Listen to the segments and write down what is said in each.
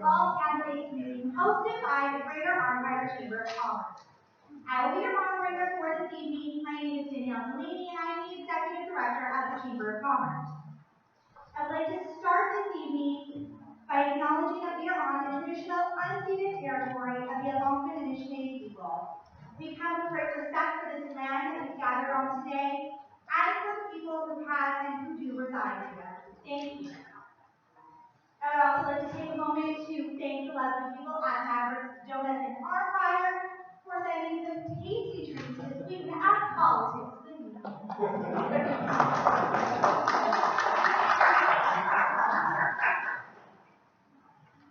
All Candidates meeting hosted by the Greater Arnhem Chamber of Commerce. I will be your moderator for this evening. My name is Danielle Delaney, and I am the Executive Director of the Chamber of Commerce. I would like to start this evening by acknowledging that we are on the traditional unceded territory of the Algonquin and Anishinaabe people. We come with great respect for this land that we gather on today, and for the people who have and who do reside here. Thank you. I would also like to take a moment to thank the lovely people at Maverick's Donuts and Armfire for sending some tasty treats this week at Politics the Week.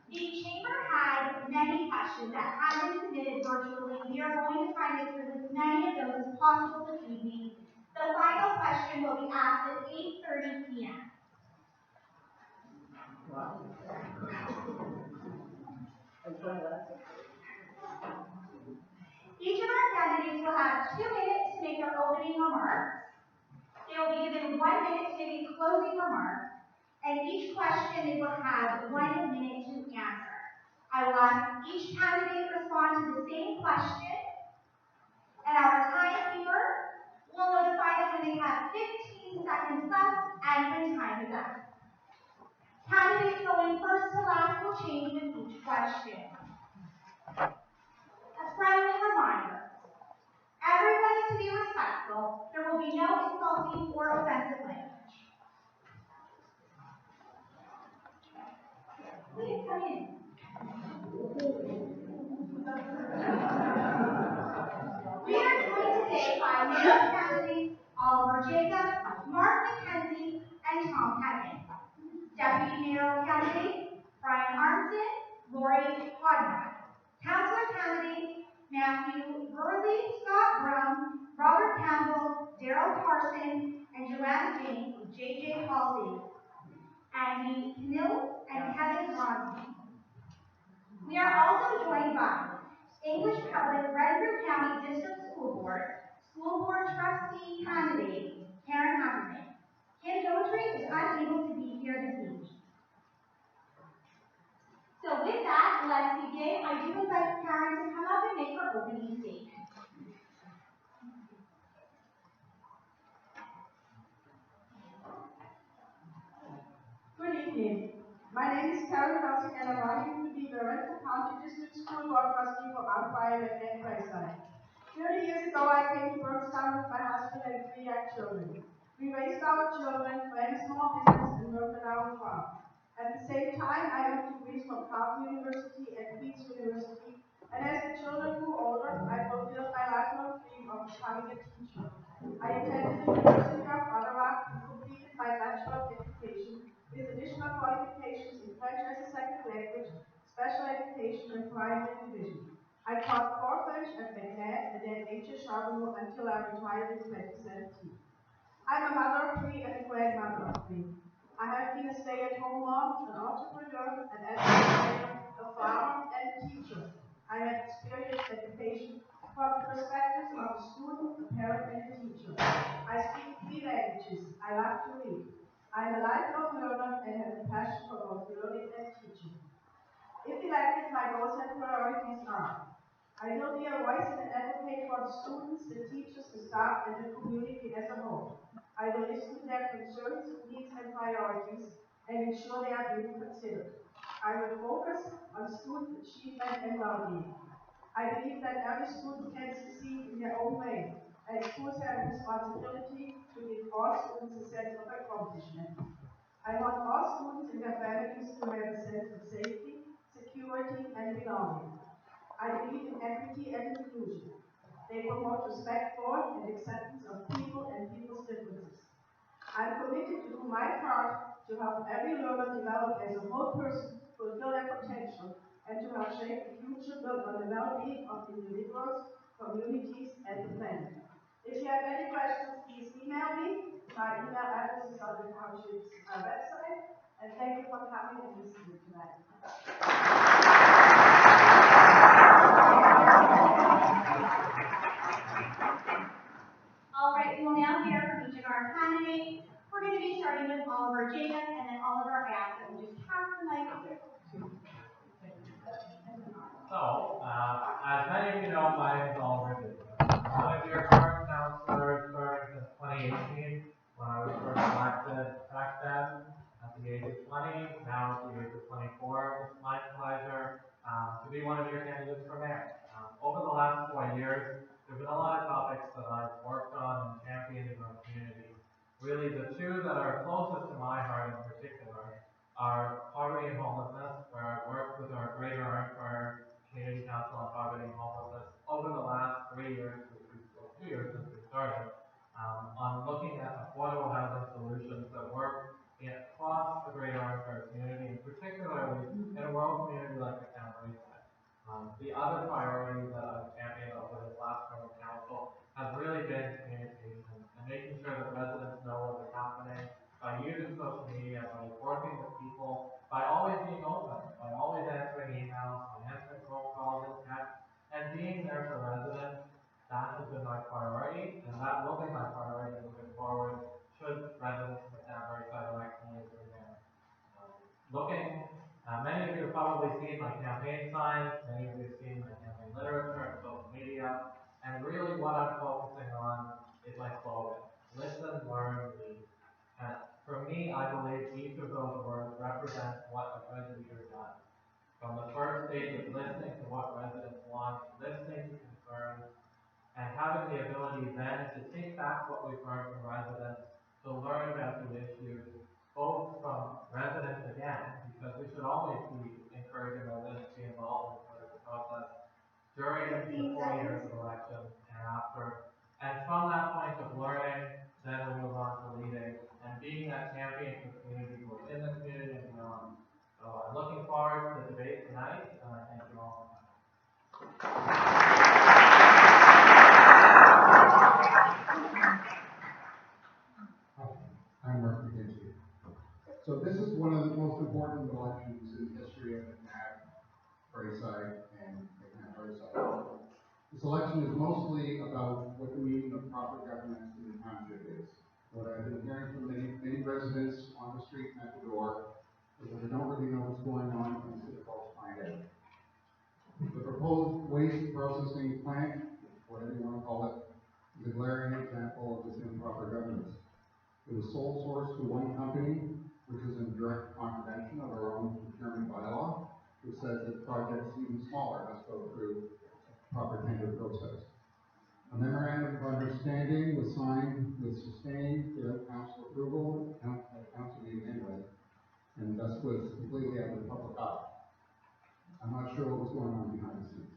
The Chamber had many questions that have been submitted virtually. We are going to try to get through as many of those as possible this evening. The final question will be asked at 8:30 p.m. Wow. Each of our candidates will have 2 minutes to make their opening remarks. They will be given 1 minute to make a closing remark, and each question they will have 1 minute to answer. I will ask each candidate to respond to the same question, and our timekeeper will notify them when they have 15 seconds left and when time is up. Candidates going first to last will change with each question. A friendly reminder, everyone is to be respectful. There will be no insulting or offensive language. Please come in. We are joined today by mayor candidates Oliver Jacob, Mark McKenzie, and Tom Pettin. Deputy mayoral candidate Brian Armson, Lori Hodnett. Councillor candidates Matthew Burley, Scott Brown, Robert Campbell, Daryl Carson, and Joanna James with J.J. Halsey, Andy Knill, and Kevin Ronsley. We are also joined by English Public Renfrew County District School Board Trustee candidate Karen Haverman. Kim Doherty is unable to be here this evening. So with that, let's begin. I do invite Karen to come up and make her opening statement. Good evening. My name is Karen Haverman, and I'm running to be the Renfrew County District School Board Trustee for Mount McNab, Braeside. 30 years ago, I came to Berkstown with my husband and 3 young children. We raised our children, ran a small business, and worked on our farm. At the same time, I earned degrees from Harvard University and Queen's University, and as the children grew older, I fulfilled my lifelong dream of becoming a teacher. I attended the University of Ottawa and completed my Bachelor of Education with additional qualifications in French as a second language, special education, and primary division. I taught core French at McNab and then H.S. Charbonneau until I retired in 2017. I'm a mother of 3 and a grandmother of 3. I have been a stay-at-home mom, an entrepreneur, an administrator, a farmer, and a teacher. I have experienced education from the perspectives of a student, a parent, and a teacher. I speak 3 languages. I love to read. I'm a lifelong learner and have a passion for both learning and teaching. If elected, my goals and priorities are: I will be a voice and an advocate for the students, the teachers, the staff, and the community as a whole. I will listen to their concerns, needs, and priorities, and ensure they are being considered. I will focus on student achievement and well-being. I believe that every student can succeed in their own way, and schools have a responsibility to give all students a sense of accomplishment. I want all students and their families to have a sense of safety, security, and belonging. I believe in equity and inclusion. They promote respect for and acceptance of people and people's differences. I'm committed to do my part to help every learner develop as a whole person, fulfill their potential, and to help shape the future built on the well-being of individuals, communities, and the planet. If you have any questions, please email me. My email address is on the township's website. And thank you for coming and listening tonight. All right, we will now hear from each of our candidates. We're going to be starting with Oliver Jacob, and then Oliver, I ask that we just pass the mic over. As many of you know, my name is Oliver Dixon. I'm one of your current counselors starting since 2018 when I was first elected back then at the age of 20, now at the age of 24. It's my pleasure to be one of your candidates for mayor. Over the last 4 years, there have been a lot of topics that I've worked on and championed in our community. Really, the two that are closest to my heart in particular are poverty and homelessness, where I've worked with our Greater Ironfire Community Council on Poverty and Homelessness over the last 3 years, well, 2 years since we started, on looking at affordable housing solutions that work across the Greater Ironfire community, and particularly in a rural community like the town of Braeside. The other priority that I've championed over this last term of council has really been communication and making sure that residents know what is happening by using social media, by working with people, by always being open, by always answering emails, by answering phone calls and texts, and being there for residents. That has been my priority, and that will be my priority moving forward should residents of the town of Braeside elect me as their mayor. Many of you have probably seen my campaign signs, many of you have seen my campaign literature and social media, and really what I'm focusing on is my slogan: listen, learn, lead. And for me, I believe each of those words represents what a good leader does. From the first stage of listening to what residents want, listening to concerns, and having the ability then to take back what we've heard from residents, to learn about the issues, both from residents again, because we should always be encouraging residents to be involved in the political process during the 4 years of election and after. And from that point of learning, then we move on to leading and being that champion for the community, both in the community and beyond. So I'm looking forward to the debate tonight, and I thank you all. I'm Mark McNab. So this is one of the most important elections in the history of McNab, Braeside, and McNab Braeside. This election is mostly about what the meaning of proper governance in the township is. What I've been hearing from many residents on the street and at the door is that they don't really know what's going on and it's difficult to find out. The proposed waste processing plant, whatever you want to call it, is a glaring example of this improper governance. It was sole sourced to one company, which is in direct contravention of our own procurement bylaw, which says that projects even smaller must go through a proper tender process. A memorandum of understanding was signed with Sustain without council approval, at council meeting anyway, and thus was completely out of the public eye. I'm not sure what was going on behind the scenes.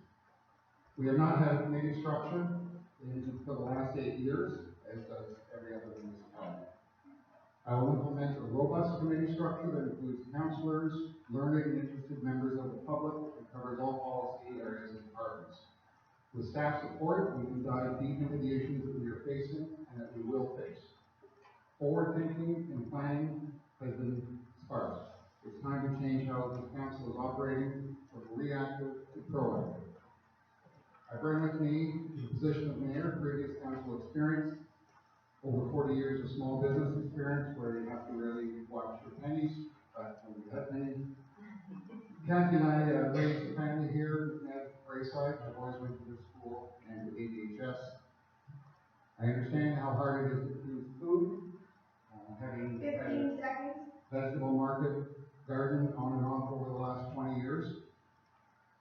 We have not had a committee structure for the last 8 years, as does every other municipality. I will implement a robust committee structure that includes councillors, learned and interested members of the public, and covers all policy areas and departments. With staff support, we can dive deep into the issues that we are facing and that we will face. Forward thinking and planning has been sparse. It's time to change how this council is operating from reactive to proactive. I bring with me the position of mayor, previous council experience, over 40 years of small business experience where you have to really watch your pennies, but when you have pennies. Kathy and I raised a family here at Braeside. I've always went to the school and to ADHS. I understand how hard it is to produce food, having 15 seconds. vegetable market, garden, on and on over the last 20 years.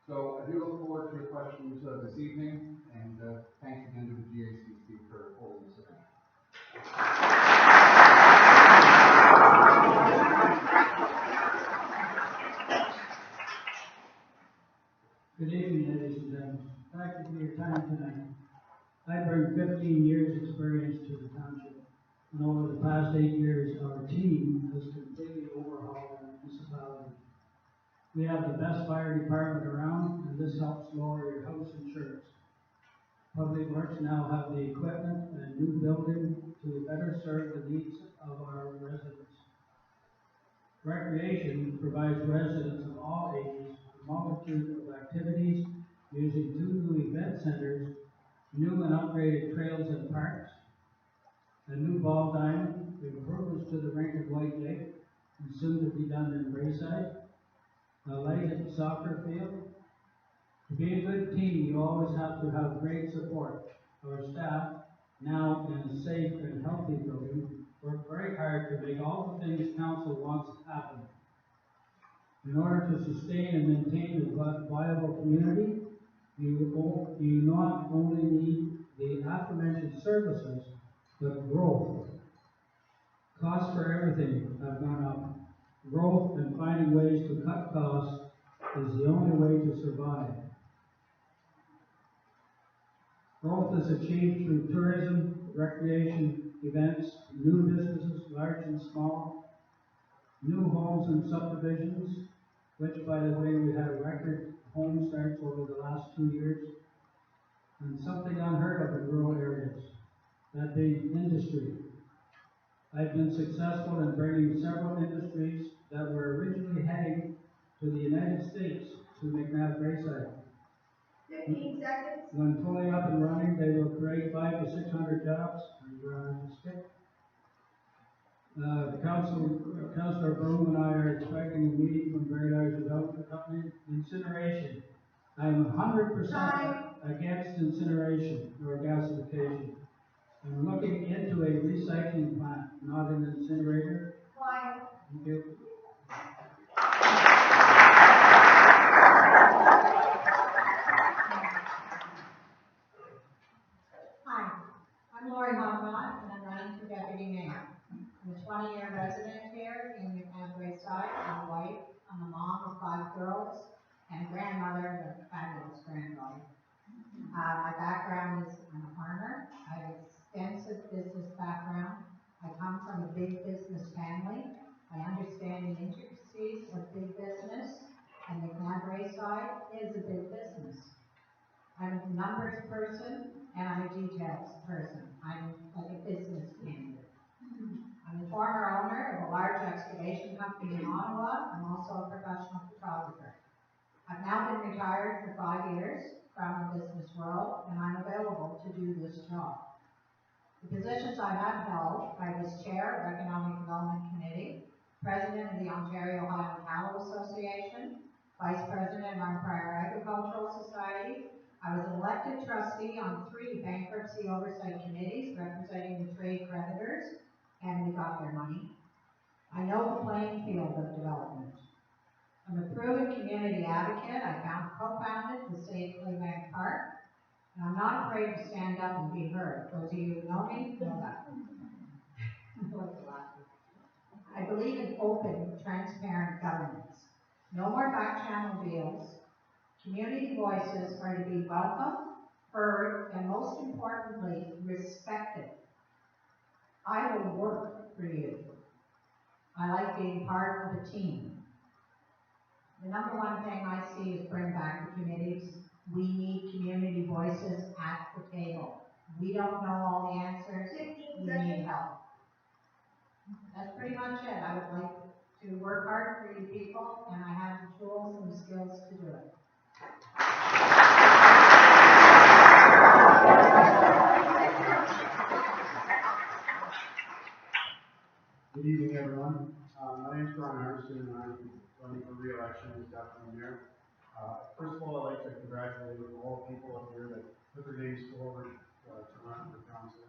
So I do look forward to your questions this evening, and thanks again to the GACC for holding this event. Good evening, ladies and gentlemen. Thank you for your time tonight. I bring 15 years experience to the township, and over the past 8 years, our team has completely overhauled our municipality. We have the best fire department around, and this helps lower your house insurance. Public Works now have the equipment and new building to better serve the needs of our residents. Recreation provides residents of all ages a multitude of activities using 2 new event centers, new and upgraded trails and parks, a new ball diamond, improvements to the rink at White Lake, and soon to be done in Braeside, a lighted soccer field, To be a good team, you always have to have great support. Our staff, now in a safe and healthy building, work very hard to make all the things council wants happen. In order to sustain and maintain a viable community, you not only need the aforementioned services, but growth. Costs for everything have gone up. Growth and finding ways to cut costs is the only way to survive. Growth is achieved through tourism, recreation, events, new businesses, large and small, new homes and subdivisions, which, by the way, we had a record home starts over the last 2 years, and something unheard of in rural areas, that being industry. I've been successful in bringing several industries that were originally heading to the United States to McNab Braeside. 15 seconds. When fully up and running, they will create 500 to 600 jobs. Councillor Broom and I are expecting a meeting from Very Large Development Company. Incineration. I am 100% against incineration or gasification. I'm looking into a recycling plant, not an incinerator. Why? Thank you. Hi, I'm Lori Hogmont, and I'm running for deputy mayor. I'm a 20-year resident here in McNab Braeside. I'm a wife, I'm a mom of 5 girls, and grandmother of a fabulous granddaughter. My background is I'm a farmer. I have extensive business background. I come from a big business family. I understand the intricacies of big business, and McNab Braeside is a big business. I'm a numbers person, and I'm a details person. I'm like a business candidate. I'm the former owner of a large excavation company in Ottawa. I'm also a professional photographer. I've now been retired for 5 years from the business world, and I'm available to do this job. The positions I have held, I was chair of Economic Development Committee, president of the Ontario Highland Cattle Association, vice president of Empire Agricultural Society. I was an elected trustee on 3 bankruptcy oversight committees representing the trade creditors, and we got their money. I know the playing field of development. I'm a proven community advocate. I co-founded the Safe Claybank Park, and I'm not afraid to stand up and be heard. Those of you who know me know that. I believe in open, transparent governance. No more back channel deals. Community voices are to be welcome, heard, and most importantly, respected. I will work for you. I like being part of a team. The number one thing I see is bring back the committees. We need community voices at the table. We don't know all the answers. We need help. That's pretty much it. I would like to work hard for you people, and I have the tools and the skills to do it. Good evening, everyone. My name is Brian Anderson, and I'm running for re-election as deputy mayor. First of all, I'd like to congratulate all the people up here that put their names forward to run for council.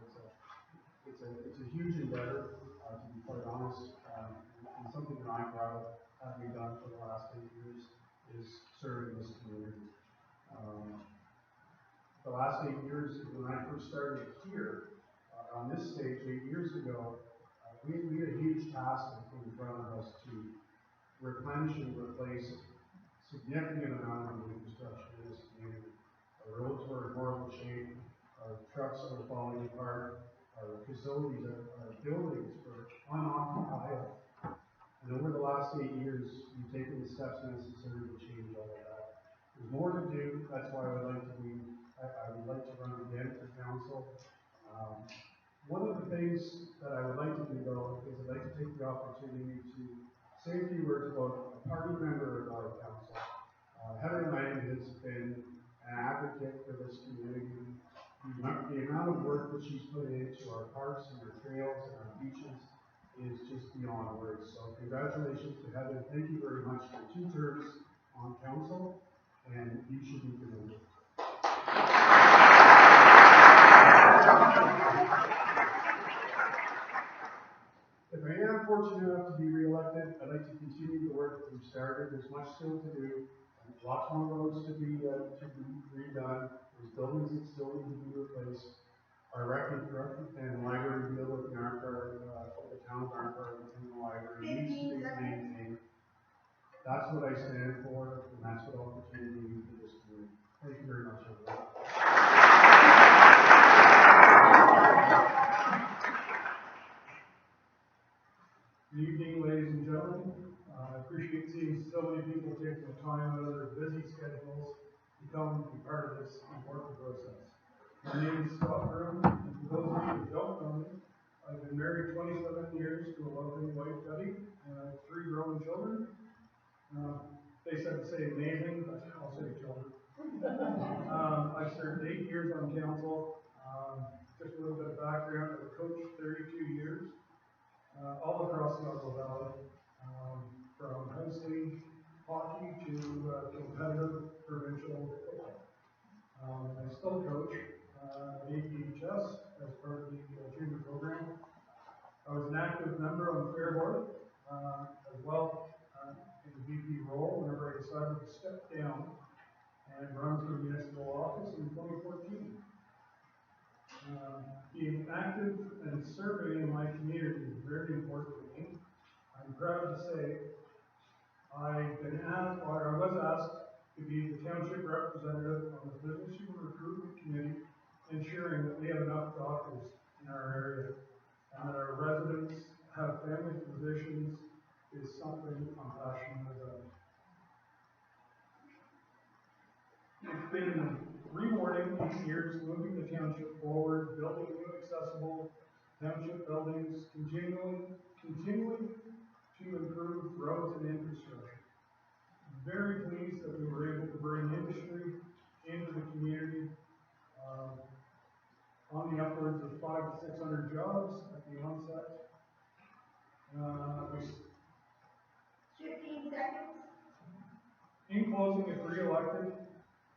It's a huge endeavor, to be quite honest, and something that I'm proud of having done for the last 8 years is serving this community. The last 8 years, when I first started here on this stage 8 years ago, we had a huge task in front of us to replenish and replace a significant amount of infrastructure in this community. Our roads were in horrible shape, our trucks were falling apart, our facilities, our buildings were unoccupied. And over the last 8 years, we've taken the steps necessary to change all of that. There's more to do. That's why I would like to run again for council. One of the things that I would like to do, though, is I'd like to take the opportunity to say a few words about a party member of our council. Heather Lang has been an advocate for this community. The amount of work that she's put into our parks and our trails and our beaches is just beyond words. So congratulations to Heather. Thank you very much for 2 terms on council. and you should be commended. If I am fortunate enough to be reelected, I'd like to continue the work that we've started. There's much still to do. Lots more roads to be redone. There's buildings that still need to be replaced. Our record and library deal with the town's archive and the library needs to be maintained. That's what I stand for, and that's what I'll continue to do for this community. Thank you very much, everyone. Good evening, ladies and gentlemen. I appreciate seeing so many people take the time out of their busy schedules to come and be part of this important process. My name is Scott Broom, and for those of you who don't know me, I've been married 27 years to a lovely wife, Betty, and I have 3 grown children. They said to say amazing, but I'll say children. I've served 8 years on council. Just a little bit of background, I've coached 32 years. All across the Ottawa Valley, from house league hockey to competitive provincial football. I still coach APHS as part of the junior program. I was an active member on the fair board as well in the VP role whenever I decided to step down and run for municipal office in 2014. Being active and serving in my community is very important to me. I'm proud to say I was asked to be the township representative on the Business Human Recruitment Committee, ensuring that we have enough doctors in our area and that our residents have family physicians is something I'm passionate about. It's been rewarding these years, moving the township forward, building new accessible township buildings, continuing to improve roads and infrastructure. Very pleased that we were able to bring industry into the community on the upwards of 500 to 600 jobs at the onset. 15 seconds. In closing, if re-elected,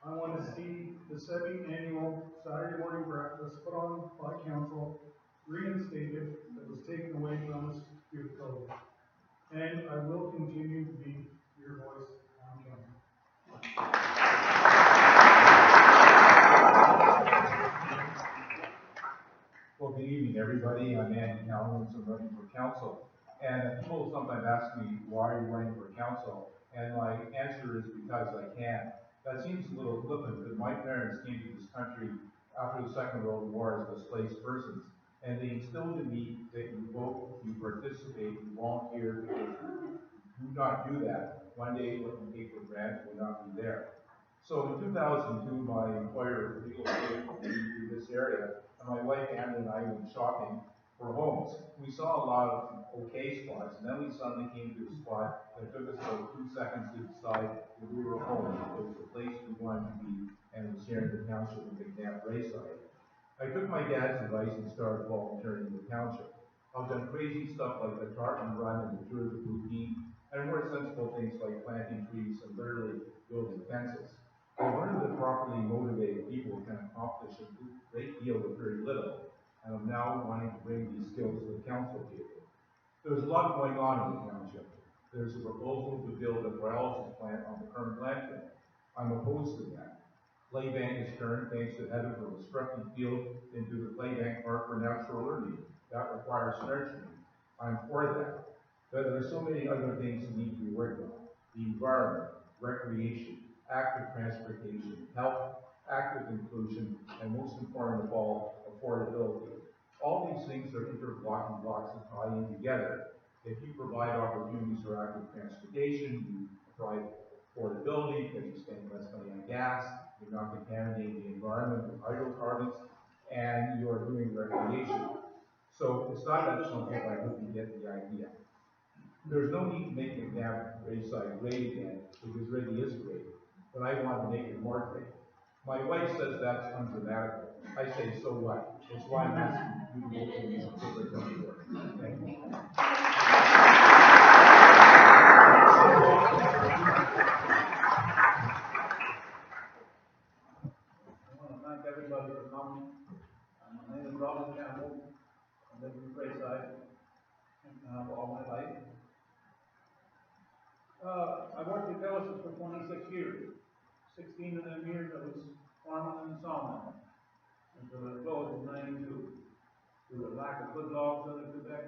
I want to see the semi-annual Saturday morning breakfast put on by council reinstated that was taken away from us due to COVID. And I will continue to be your voice on council. Well, good evening, everybody. I'm Andy Calhoun, I'm running for council. And people sometimes ask me, why are you running for council? And my answer is because I can. That seems a little flippant, but my parents came to this country after the Second World War as displaced persons. And they instilled in me that you vote, you participate, you volunteer, because if you do not do that, one day what you take for granted will not be there. So in 2002, my employer relocated me to this area, and my wife Anne and I went shopping for homes. We saw a lot of okay spots, and then we suddenly came to a spot that took us about 2 seconds to decide that we were home. It was the place we wanted to be, and it was here in the township of McNab, Braeside. I took my dad's advice and started volunteering in the township. I've done crazy stuff like the tartan run and the tour de routine, and more sensible things like planting trees and literally building fences. I learned that properly motivated people can accomplish a great deal with very little, and I'm now wanting to bring these skills to the council table. There's a lot going on in the township. There's a proposal to build a dialysis plant on the current landfill. I'm opposed to that. Claybank is turned thanks to heading from a scruffy field into the Claybank Park for natural learning. That requires nurturing. I'm for that. But there are so many other things that need to be worked on. The environment, recreation, active transportation, health, active inclusion, and most important of all, affordability. All these things are interlocking blocks that tie in together. If you provide opportunities for active transportation, you provide affordability because you spend less money on gas, you're not contaminating the environment with hydrocarbons, and you are doing recreation. So it's not that simple, but I hope you get the idea. There's no need to make McNab Braeside great again, because it really is great. But I want to make it more great. My wife says that's ungrammatical. I say, so what? That's why I'm asking you to vote for me on October 24th. Thank you. horses for 26 years. 16 of them years I was farming in the sawmill until I closed in 92 due to lack of good logs out of Quebec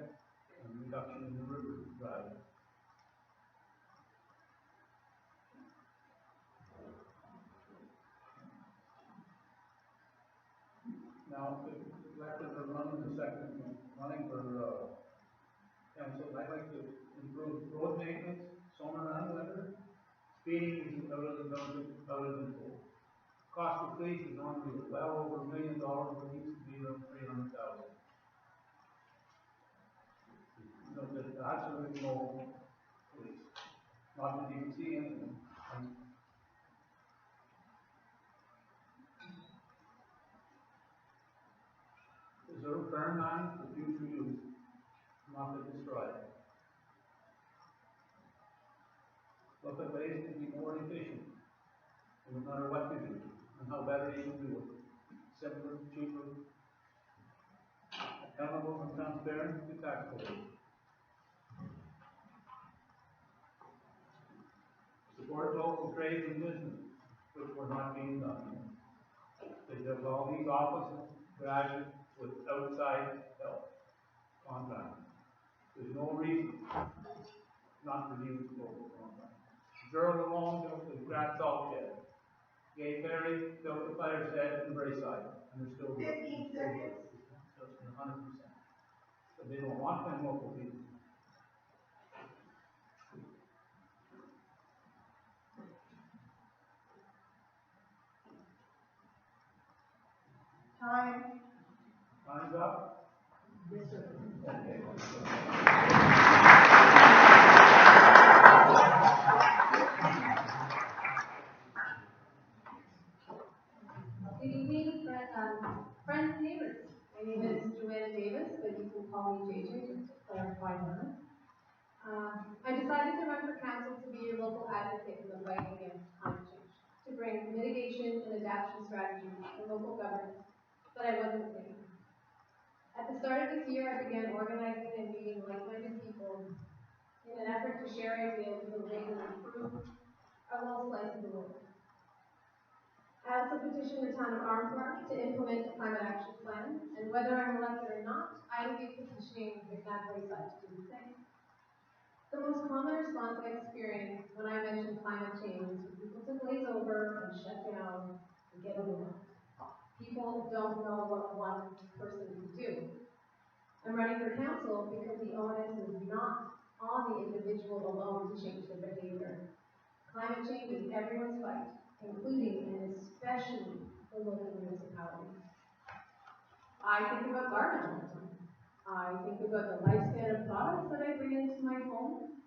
and reduction in the river drive. Now, if elected for running the second, running for council, I'd like to improve road maintenance, summer and winter. Speeding is out of the full. Cost of police is only well over $1 million, but it used to be around 300,000. So there's absolutely no police. Not that you can see anything. Reserve farmland for future use, not to destroy it. Look at ways to be more efficient, no matter what you do, and how better you can do it. Simpler, cheaper, accountable and transparent to taxpayers. Support local trade and business, which were not being done. They have all these offices, garages with outside help, contracts. There's no reason not to use local contracts. Gerald Malone built the Grat Salt Shed. Gay Ferry built the fire shed in Braeside, and they're still 15 seconds. Just 100%. But they don't want them local people. Time. Time's up. Yes, sir. Okay. Good evening, friends and neighbors. My name is Joanna Davis, but you can call me JJ just to clarify that. I decided to run for council to be your local advocate in the fight against climate change, to bring mitigation and adaptation strategies to local governance, but I wasn't winning. At the start of this year, I began organizing and meeting like-minded people in an effort to share ideas for the way to improve our little slice of the world. I also petitioned the town of Armstrong to implement a climate action plan, and whether I'm elected or not, I will be petitioning McNab Braeside to do the same. The most common response I experienced when I mentioned climate change is for people to glaze over and shut down and get overwhelmed. People don't know what one person can do. I'm running for council because the onus is not on the individual alone to change their behavior. Climate change is everyone's fight, including and especially the local municipalities. I think about garbage all the time. I think about the lifespan of products that I bring into my home,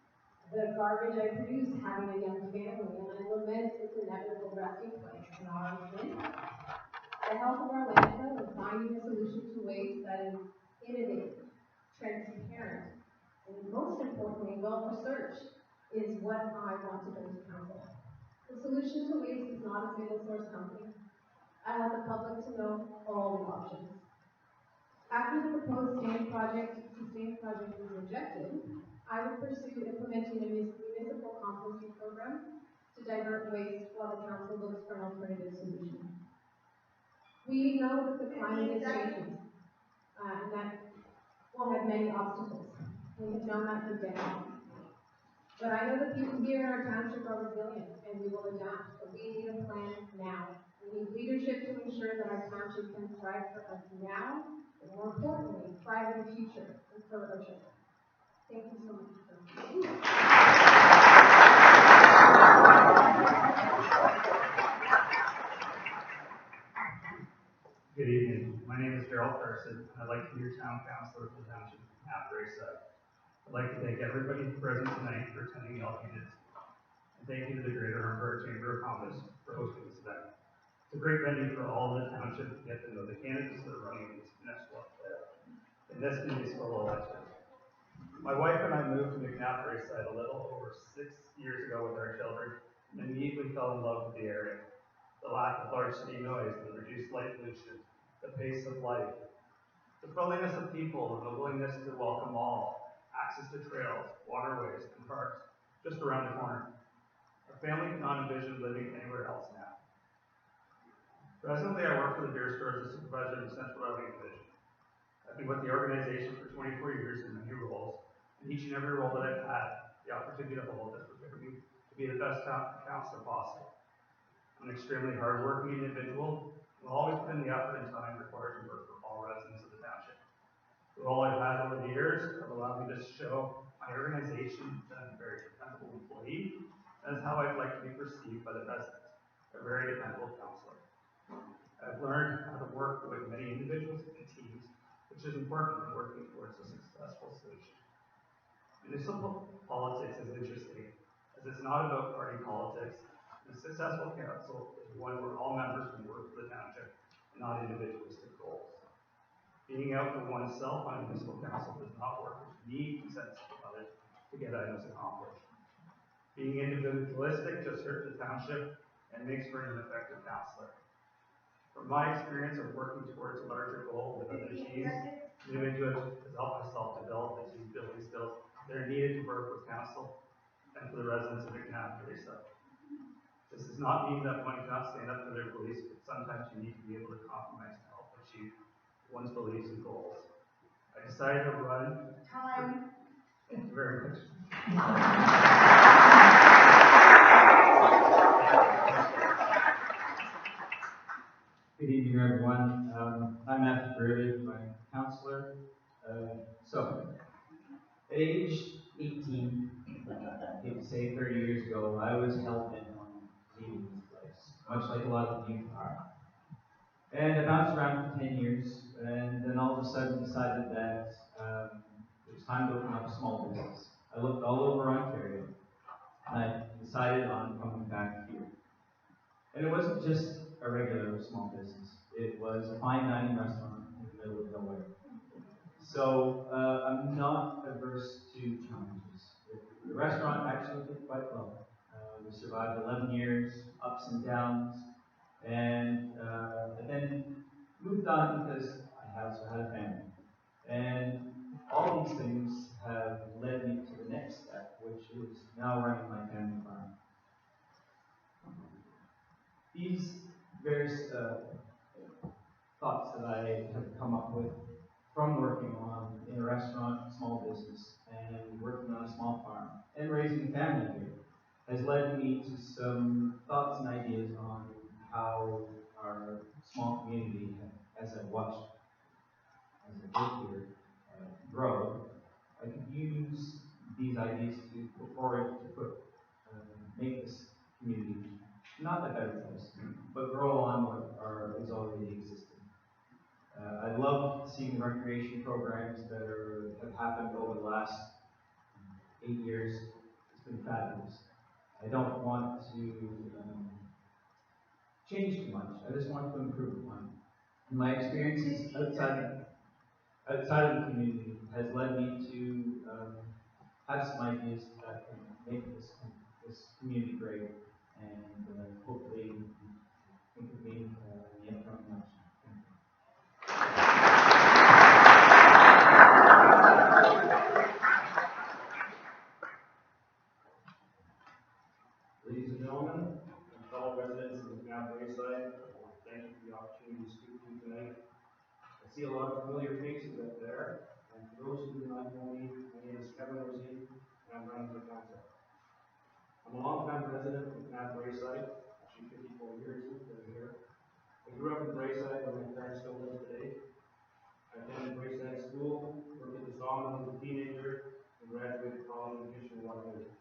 the garbage I produce having a young family, and I lament its inevitable resting place in our landfill. The health of our landfill and finding a solution to waste that is innovative, transparent, and most importantly, well-researched is what I want to bring to council. The solution to waste is not a single source company. I want the public to know all the options. After the proposed sustained project is rejected, I would pursue implementing a municipal composting program to divert waste while the council looks for an alternative solution. We know that the climate is changing, and that will have many obstacles. We have known that for decades. But I know that people here in our township are resilient, and we will adapt, but we need a plan now. We need leadership to ensure that our township can thrive for us now, and more importantly, thrive in the future and for our children. Thank you so much. Good evening. My name is Daryl Carson, and I'd like to be your town councilor for the township at Braeside. I'd like to thank everybody present tonight for attending the Alpine. And thank you to the Greater Harbour Chamber of Commerce for hosting this event. It's a great venue for all of the township to get to know the candidates that are running in this municipal election. My wife and I moved to McNab Braeside a little over 6 years ago with our children and immediately fell in love with the area. The lack of large city noise, the reduced light pollution, the pace of life, the friendliness of people, and the willingness to welcome all, access to trails, waterways, and parks just around the corner. Our family cannot envision living anywhere else now. Presently, I work for the beer store as a supervisor in the Central Routing Division. I've been with the organization for 24 years in many roles, and each and every role that I've had, the opportunity to hold has prepared me to be the best counselor possible. I'm an extremely hardworking individual, and will always put in the effort and time required to work for all residents of the township. The role I've had over the years have allowed me to show my organization that I'm a very dependable employee, and is how I'd like to be perceived by the residents, a very dependable counselor. I've learned how to work with many individuals and teams, which is important in working towards a successful solution. Municipal politics is interesting, as it's not about party politics. A successful council is one where all members can work for the township, and not individualistic goals. Being out for oneself on a municipal council does not work, as you need consensus from others to get items accomplished. Being individualistic just hurts the township and makes for an ineffective councillor. From my experience of working towards a larger goal with other teams, new individuals has helped myself develop the team building skills that are needed to work with council and for the residents of McNab and Braeside. This does not mean that one cannot stand up for their beliefs, but sometimes you need to be able to compromise to help achieve one's beliefs and goals. I decided to run. Time. Thank you very much. Good evening, everyone. I'm Matthew Burley, my counselor. So, at age 18, I hate to say 30 years ago, I was hell-bent on leaving this place, much like a lot of you are. And I bounced around for 10 years, and then all of a sudden decided that it was time to open up a small business. I looked all over Ontario, and I decided on coming back here. And it wasn't just a regular small business. It was a fine dining restaurant in the middle of nowhere. So I'm not averse to challenges. The restaurant actually did quite well. We survived 11 years, ups and downs, and I then moved on because I also had a family. And all these things have led me to the next step, which is now running my family farm. These various thoughts that I have come up with from working in a restaurant, small business, and working on a small farm, and raising a family here, has led me to some thoughts and ideas on how our small community, as I've watched, as I live here, grow. I could use these ideas to put forward to make this community not a better place, but grow on what is already existing. I love seeing the recreation programs that have happened over the last 8 years. It's been fabulous. I don't want to change too much. I just want to improve upon it. And my experiences outside of the community has led me to have some ideas that can make this community great, and hopefully think of me in the upcoming election. Ladies and gentlemen, and fellow residents of McNab Braeside, I want to thank you for the opportunity to speak to you tonight. I see a lot of familiar faces up there, and for those who do not know me, my name is Kevin Rosine, and I'm running for council. I'm a longtime resident of McNab Braeside, actually 54 years since I've been here. I grew up in Braeside where my parents still live today. I attended Braeside School, worked at the sawmill as a teenager, and graduated college in Kitchener, Waterloo.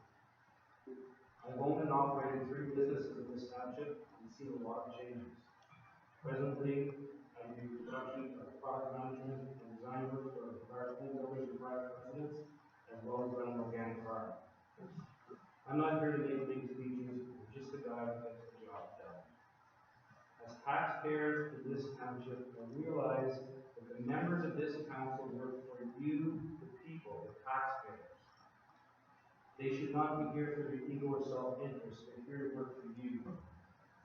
I've owned and operated 3 businesses in this township and seen a lot of changes. Presently, I do production of product management and design work for private home builders and private residents, as well as run an organic farm. I'm not here to make big speeches, I'm just a guy who gets the job done. As taxpayers in this township, I realize that the members of this council work for you, the people, the taxpayers. They should not be here for their ego or self-interest. They're here to work for you.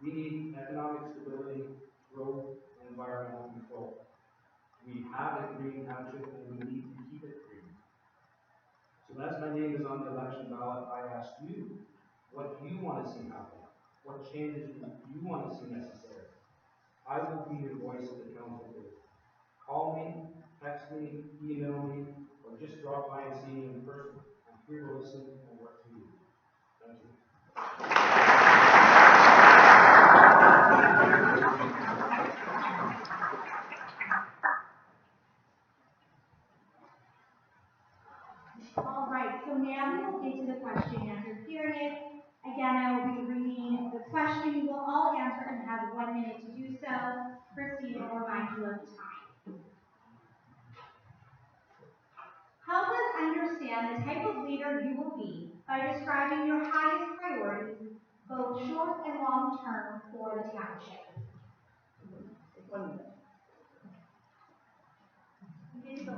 We need economic stability, growth, and environmental control. We have a green township and we need to keep it green. So as my name is on the election ballot, I ask you, What do you want to see happen? What changes do you want to see necessary? I will be your voice of the council here. Call me, text me, email me, or just drop by and see me in person. I'm here to listen and work for you. Thank you. All right, so now we will get to the question and answer period. Again, I will be reading the question. You will all answer and have 1 minute to do so. Christine will remind you of the time. Help us understand the type of leader you will be by describing your highest priorities, both short and long term, for the township. 1 minute. You can go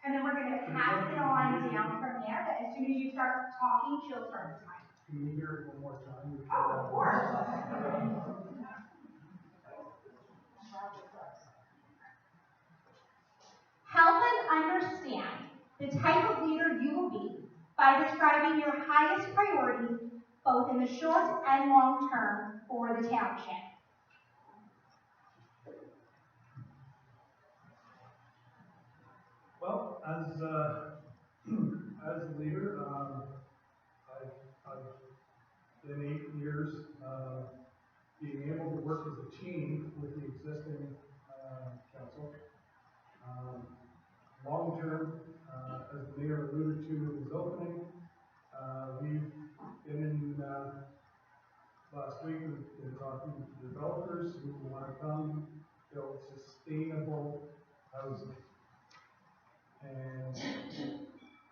And then we're going to pass it on down from there, but as soon as you start talking, she'll start the time. Can you hear it one more time? Oh, of course. Help us understand the type of leader you will be by describing your highest priorities, both in the short and long term, for the township. Well, as a leader, I've been 8 years being able to work as a team with the existing council. Long term, as the mayor alluded to his opening, we've been in last week we've been talking to developers who want to come build sustainable housing. And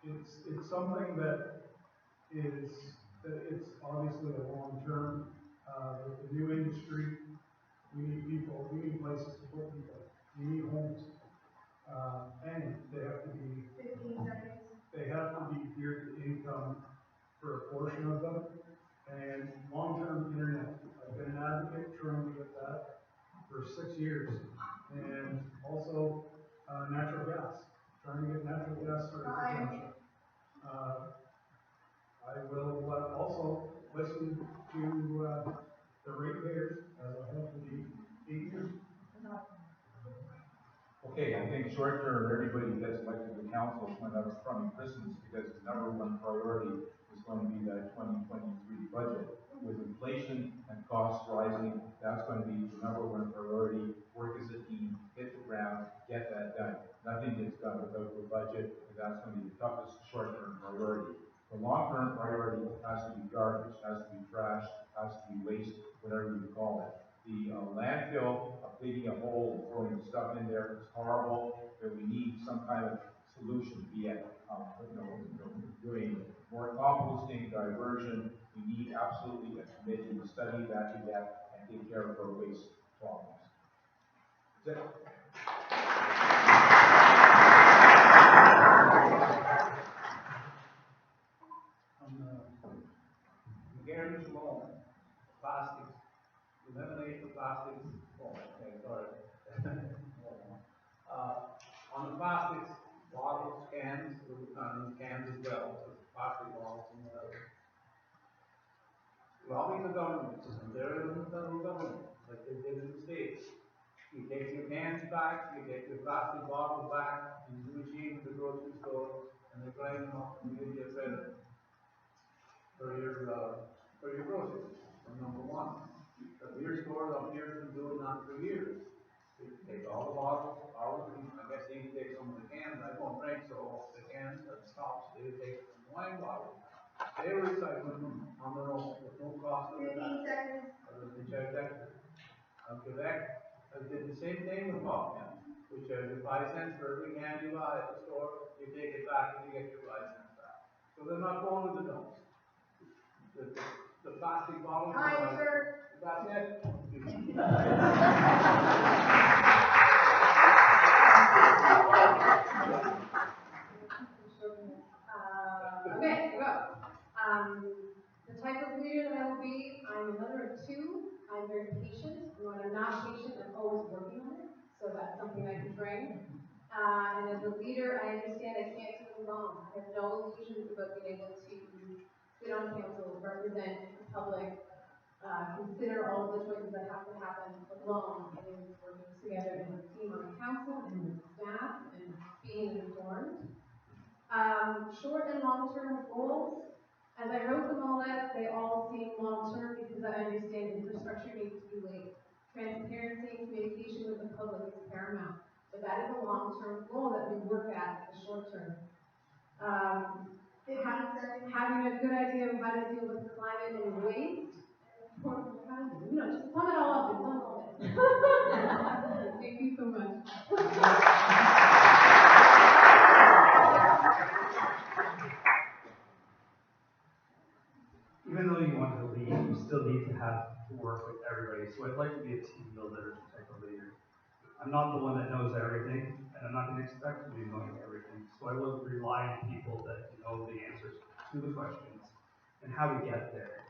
it's something that it's obviously a long term. With the new industry, we need people, we need places to put people, we need homes. And they have to be 15 seconds. They have to be geared to income for a portion of them. And long-term internet. I've been an advocate trying to get that for 6 years. And also natural gas. Trying to get natural gas for the township. I will also listen to the ratepayers as I have for the 8 years. Okay, I think short term, everybody who gets elected to council is going to have a crummy Christmas because the number one priority is going to be that 2023 budget. With inflation and costs rising, that's going to be the number one priority. Work as a team, hit the ground, get that done. Nothing gets done without the budget, and that's going to be the toughest short-term priority. The long-term priority has to be garbage, has to be trash, has to be waste, whatever you call it. The landfill, digging a hole and throwing stuff in there is horrible, but we need some kind of solution, be it doing more composting, diversion. We need absolutely a committee to study that to death and take care of our waste problems. That's it. Guarantees alone, plastics, eliminate the plastics. Oh, okay, sorry. On the plastics, bottles, cans, cans as well, so plastic bottles and lobby the government, and there is the federal government, like they did in the States. You take your cans back, you get your plastic bottles back, into the machine at the grocery store, and they grind them up and give you a credit for your groceries, number one. The beer store up here has been doing that for years. They take all the bottles, I guess they take some of the cans, I don't drink, so the cans are stops, they take some wine bottles. They recycle them on their own, with no cost of that. 15 seconds. Other than Quebec did the same thing with pop cans, which charges 5 cents for every can you buy at the store, you take it back and you get your 5 cents back. So they're not going to the dumps. The plastic bottles. Time, sir. That's it. Okay, go. The type of leader that I will be, I'm a mother of 2. I'm very patient. when I'm not patient, I'm always working on it, so that's something I can bring. And as a leader, I understand I can't do it alone. I have no illusions about being able to sit on council, represent the public, consider all of the choices that have to happen alone. It is working together in a team on the council and with staff and being informed. Short and long-term goals, as I wrote them all out, they all seem long-term because I understand infrastructure needs to be laid. Transparency and communication with the public is paramount, but that is a long-term goal that we work at the short term. Having a good idea of how to deal with climate and waste, just sum it all up in one moment. Thank you so much. Even though you want to lead, you still need to have to work with everybody. So I'd like to be a team builder type of leader. I'm not the one that knows everything, and I'm not going to expect to be knowing everything. So I will rely on people that know the answers to the questions and how we get there.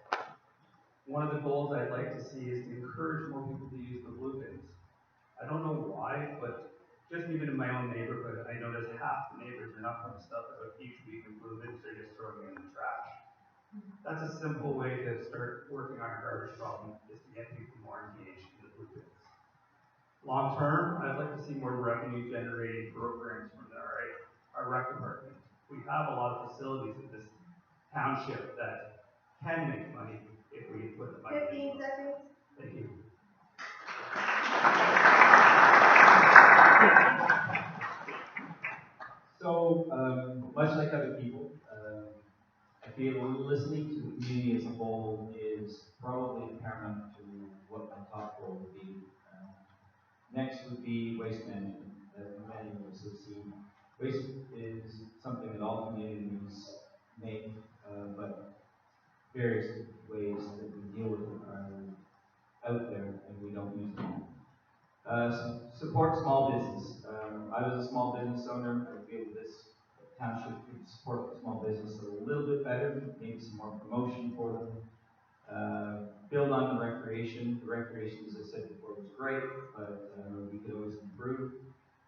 One of the goals I'd like to see is to encourage more people to use the blue bins. I don't know why, but just even in my own neighborhood, I notice half the neighbors are not putting stuff out each week in blue bins, they're just throwing it in the trash. That's a simple way to start working on our garbage problem, is to get people more engaged in the blue bins. Long term, I'd like to see more revenue generating programs from our rec department. We have a lot of facilities in this township that can make money if we put the money in. 15 seconds. Thank you. So, much like other people, I feel listening to the community as a whole is probably paramount to what my top goal would be. Next would be waste management. As many of us have seen, waste is something that all communities make, but various ways that we deal with it are out there and we don't use them. Support small business. I was a small business owner. I feel this township could support small business a little bit better, maybe some more promotion for them. Build on the recreation. The recreation, as I said before, was great, but we could always improve.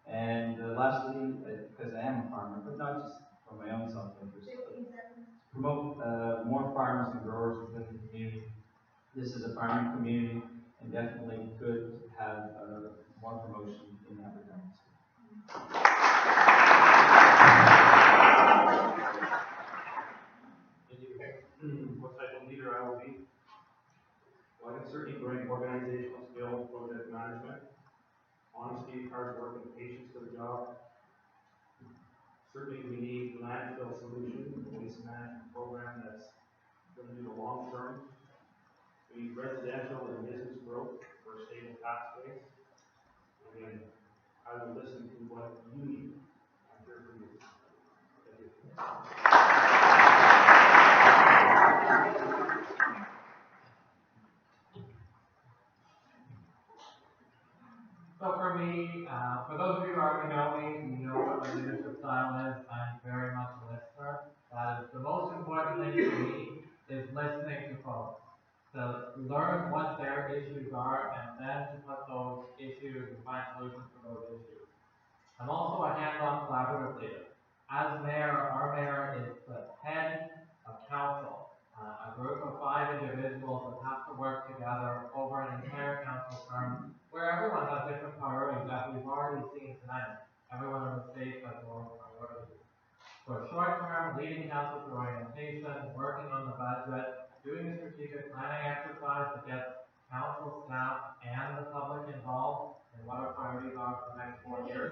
And lastly, because I am a farmer, but not just for my own self-interest, promote more farmers and growers within the community. This is a farming community and definitely could have more promotion in that regard. What type of leader I will be? Well, I can certainly bring organizational skill, project management, honesty, hard work, and patience to the job. Certainly we need landfill solution, a waste management program that's going to do the long term. We need residential and business growth for a stable tax base. Again, I will listen to what you need. I'm here for you. Thank you. So for me, for those of you who already know me, you know what my leadership style is. I'm very much a listener. That is the most important thing for me, is listening to folks. To learn what their issues are and then to put those issues and find solutions for those issues. I'm also a hands-on collaborative leader. As mayor, our mayor is the head of council. A group of 5 individuals that have to work together over an entire council term, where everyone has different priorities, that we've already seen tonight. Everyone in the state has their own priorities. For short term, leading council through orientation, working on the budget, doing a strategic planning exercise to get council staff and the public involved in what our priorities are for the next 4 years.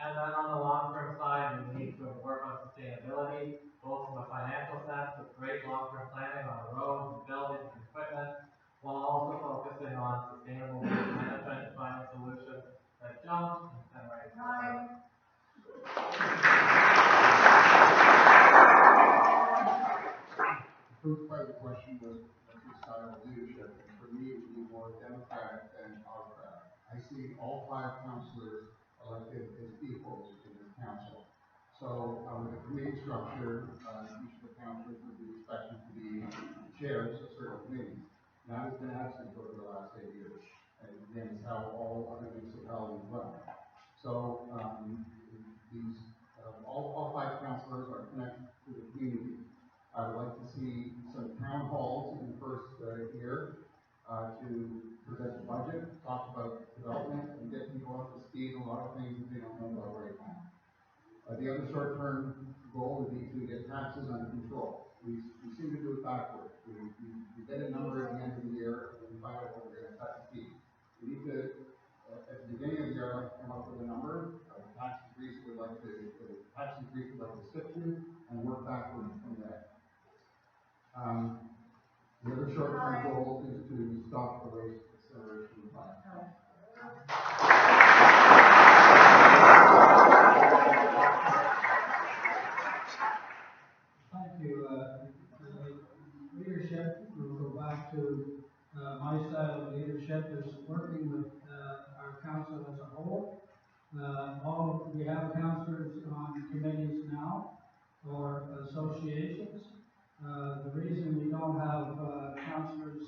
And then on the long-term side, we need to work on sustainability, both from a financial sense with great long-term planning on roads and buildings and equipment, while also focusing on sustainable waste management and finding solutions that don't generate time. The first part of the question was your style of leadership, and for me it would be more democratic than autocratic. I see all 5 councilors elected as equals in this council. So with the committee structure, each of the councilors would be expected to be chairs of certain committees. And that has been absent over the last 8 years. And again, it's how all other municipalities run. So, all five councillors are connected to the community. I would like to see some town halls in the first year to present the budget, talk about development, and get people up to speed on a lot of things that they don't know about right now. The other short-term goal would be to get taxes under control. We seem to do it backwards. We get a number at the end of the year, and we find out what we're going to cut and feed. We need to, at the beginning of the year, come up with a number, the tax increase we'd like to stick to, and work backwards from there. The other short-term goal is to stop the waste incineration plant. Thank you. Leadership, we'll go back to my style of leadership is working with our council as a whole. We have councillors on committees now or associations. The reason we don't have councillors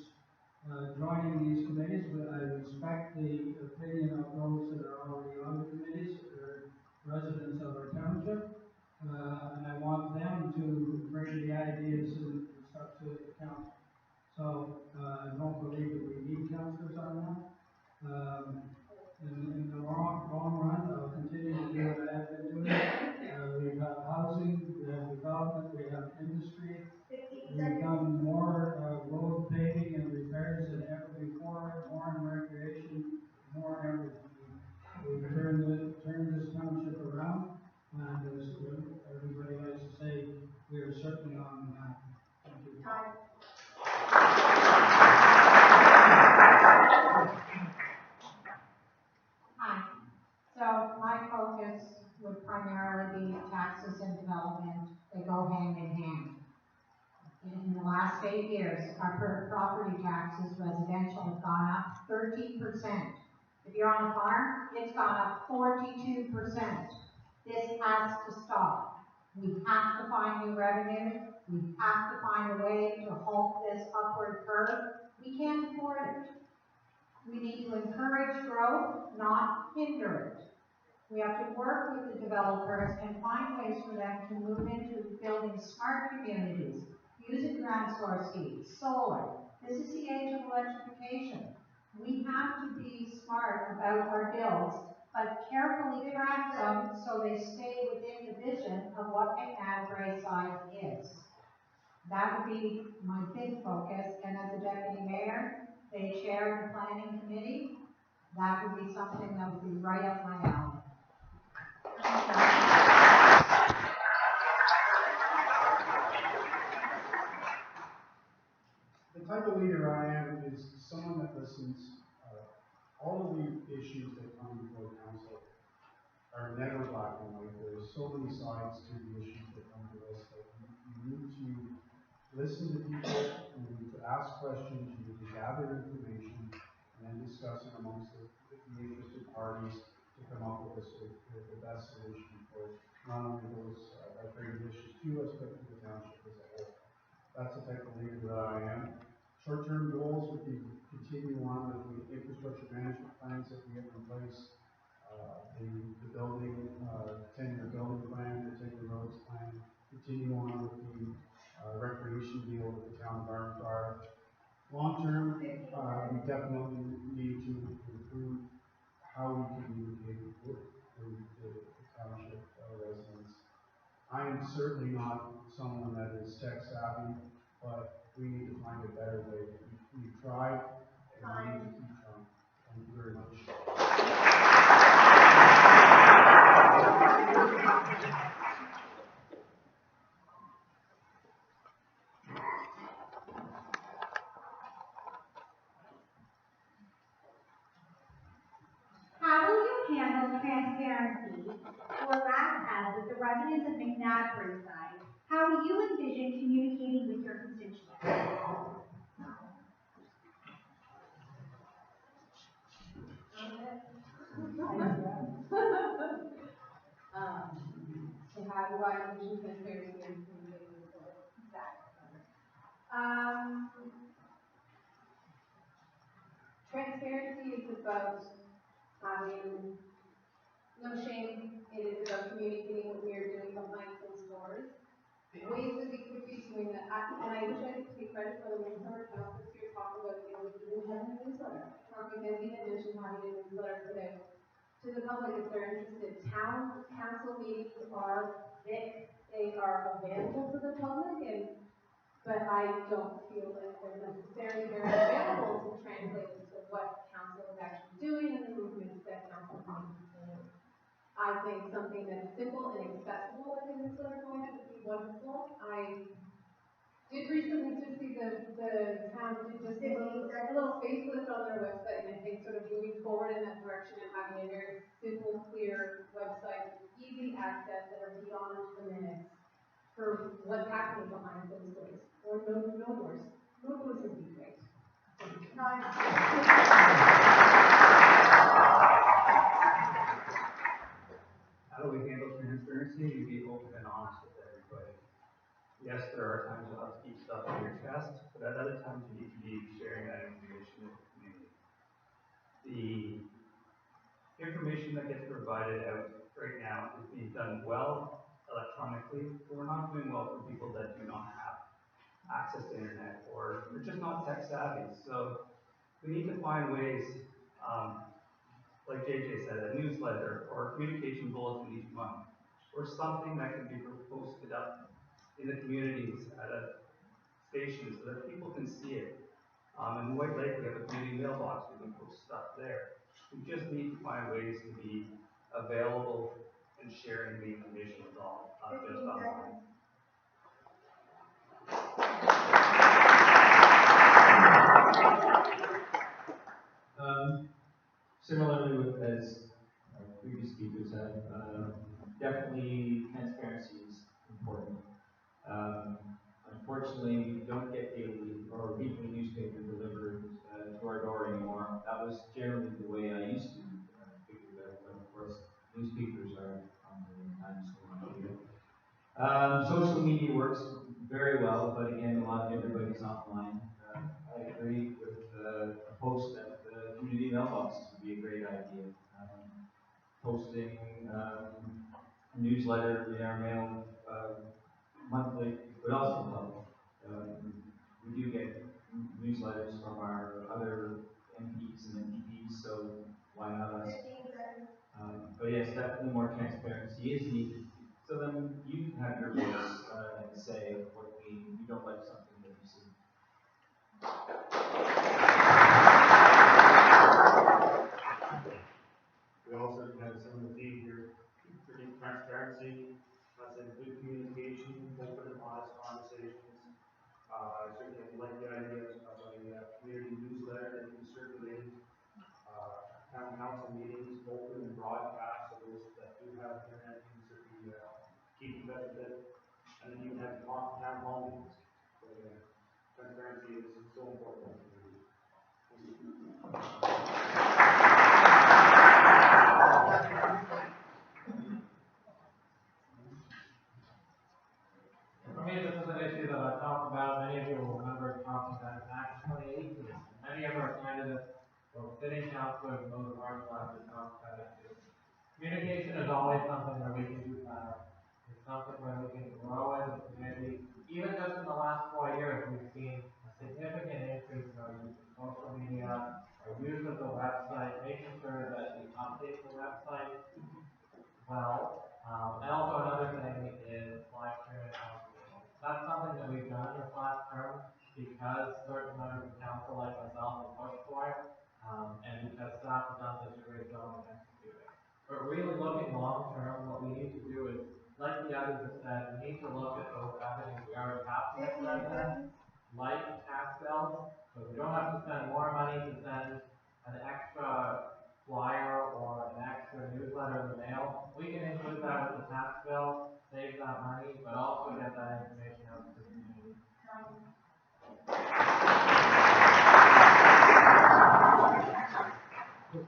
joining these committees, but I respect the opinion of those that are already on the committees, that are residents of our township. And I want them to bring the ideas and stuff to the council. So I don't believe that we need councillors on that. In the long run, I'll continue to do what I have been doing. We have housing, we have development, we have industry. We've done more road paving and repairs than ever before, more in recreation, more in everything. We've turned this township around. And as everybody likes to say, we are certainly on that. Thank you. Hi. So my focus would primarily be taxes and development. They go hand in hand. In the last 8 years, our property taxes, residential, have gone up 13%. If you're on a farm, it's gone up 42%. This has to stop. We have to find new revenue. We have to find a way to halt this upward curve. We can't afford it. We need to encourage growth, not hinder it. We have to work with the developers and find ways for them to move into building smart communities, using ground source heat, solar. This is the age of electrification. We have to be smart about our bills, but carefully track them so they stay within the vision of what McNab Braeside is. That would be my big focus, and as a deputy mayor, they chair the planning committee. That would be something that would be right up my alley. The type of leader I am is someone that listens. All of the issues that come before council are never black and white. There are so many sides to the issues that come to us that you need to listen to people, you need to ask questions, you need to gather information, and then discuss it amongst the interested parties to come up with the best solution for not only those bring issues to us, but to the township as a whole. That's the type of leader that I am. Short-term goals would be continue on with the infrastructure management plans that we have in place, the building, 10-year building plan, the 10-year roads plan, continue on with the recreation deal with the town of Barnfire. Long-term, we definitely need to improve how we communicate with the township residents. I am certainly not someone that is tech savvy, but we need to find a better way. We've tried, and we need to keep trying. Thank you very much. How will you handle transparency or lack of with the residents of McNab Braeside? How do you envision communicating with your constituents? So how do I envision transparency and communicating with the exact? Transparency is about having no shame. It is about communicating what we are doing behind closed doors. Ways that we could be doing that. And I wish I could take credit for the summer council here talking about, having a newsletter. Mark McNab had mentioned having a newsletter put out to the public if they're interested. Town council meetings are thick. They are available to the public, but I don't feel like they're necessarily very available to translate into what council is actually doing and the movements that council is making forward. I think something that's simple and accessible like a newsletter format would be wonderful. I did recently just see the town did just a little facelift on their website, and I think sort of moving forward in that direction and having a very simple, clear website with easy access that are beyond the minutes for what's happening behind those doors. Or no doors. No doors would be great. How do we handle transparency? You be open and honest with everybody. Yes, there are times you'll have to keep stuff in your chest, but at other times you need to be sharing that information with the community. The information that gets provided out right now is being done well electronically, but we're not doing well for people that do not have access to internet or they're just not tech savvy. So we need to find ways, like JJ said, a newsletter or a communication bulletin each month, or something that can be posted up in the communities at a station so that people can see it. In White Lake, we have a community mailbox, we can post stuff there. We just need to find ways to be available and sharing the information with all, not just online. Similarly with as previous speakers have, definitely transparency is important. Unfortunately, we don't get daily or weekly newspaper delivered to our door anymore. That was generally the way I used to figure that, but of course, newspapers are on the times social media works very well, but again, a lot of everybody's online. I agree with a post at the community mailboxes would be a great idea. Posting a newsletter in our mail monthly would also help. We do get newsletters from our other MPs and MPPs, so why not us? But yes, definitely more transparency is needed. So then you can have your voice and say what we don't like something that you see. We also have some of the theme here, pretty transparency, that's in good communication, open and honest conversations. I certainly like the idea of a community newsletter that you can circulate. Town council meetings, open and broadcast, so those that do have internet can certainly keep in touch with it. And then you can have town hall meetings. So transparency is so important in the community. For me, this is an issue that I've talked about. Many of you will remember talking about it back in 2018. Many of our candidates, both sitting councilors and those of our elected, talked about it too. Communication is always something where we can do better. It's something where we can grow as a community. Even just in the last 4 years, we've seen a significant increase in our use of social media, our use of the website, making sure that we update the website well. And also another thing is live streaming council meetings. That's something that we've done this last term because certain members of council like myself have pushed for it, and because staff have done such a great job of executing. But really looking long term, what we need to do is, like the others have said, we need to look at those avenues we already have to get residents, like tax bills, so we don't have to spend more money to send an extra flyer or an extra newsletter in the mail. We can include that with the tax bill, save that money, but also get that information out to the community.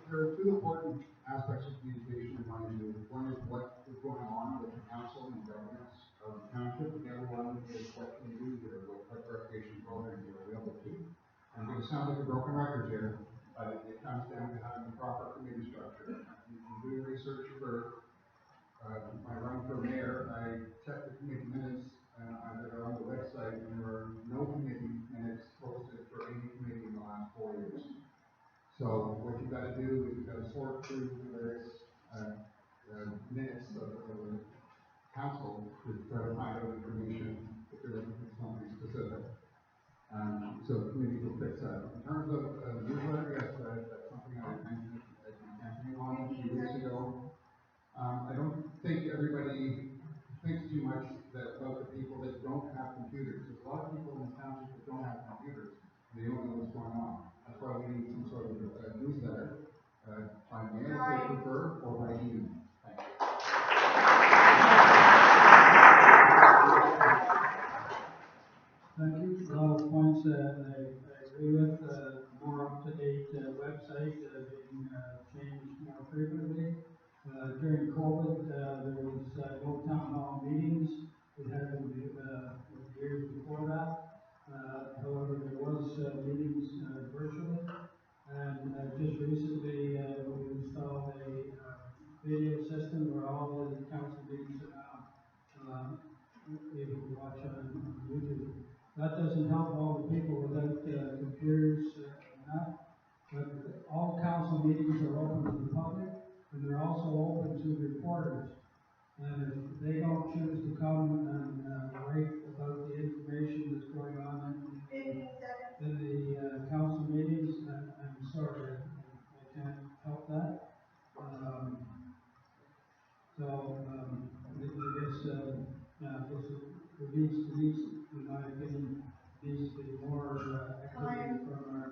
There are two important aspects of communication in my view. One is what is going on with the council and governance of the township. The other one is what can you do here, what recreation programs you're available to. I'm going to sound like a broken record here, but it comes down to having the proper committee structure. In doing research for my run for mayor, I checked the committee minutes that are on the website, and there are no committee minutes posted for any committee in the last 4 years. So what you've got to do is you've got to sort through the various minutes of the council to try to find out information if they're looking for something specific. So the committee will fix that. In terms of newsletter, yes, that's something I mentioned at my campaign on a few weeks ago. I don't think everybody thinks too much about the people that don't have computers. There's a lot of people in this township that don't have computers. They don't know what's going on. That's why we need some sort of newsletter by mail if they prefer, or by email. Thank you. Thank you for all the points. I agree with more up-to-date website being changed more frequently. During COVID, there was no town hall meetings. We had them the years before that. However, there was meetings virtually. And just recently, we installed a video system where all the council meetings are now able to watch on YouTube. That doesn't help all the people without computers and that, but all council meetings are open to the public, and they're also open to reporters. And if they don't choose to come and write about the information that's going on in the council meetings, I'm sorry, I can't help that. I guess, there needs, in my opinion, needs to be more activity from our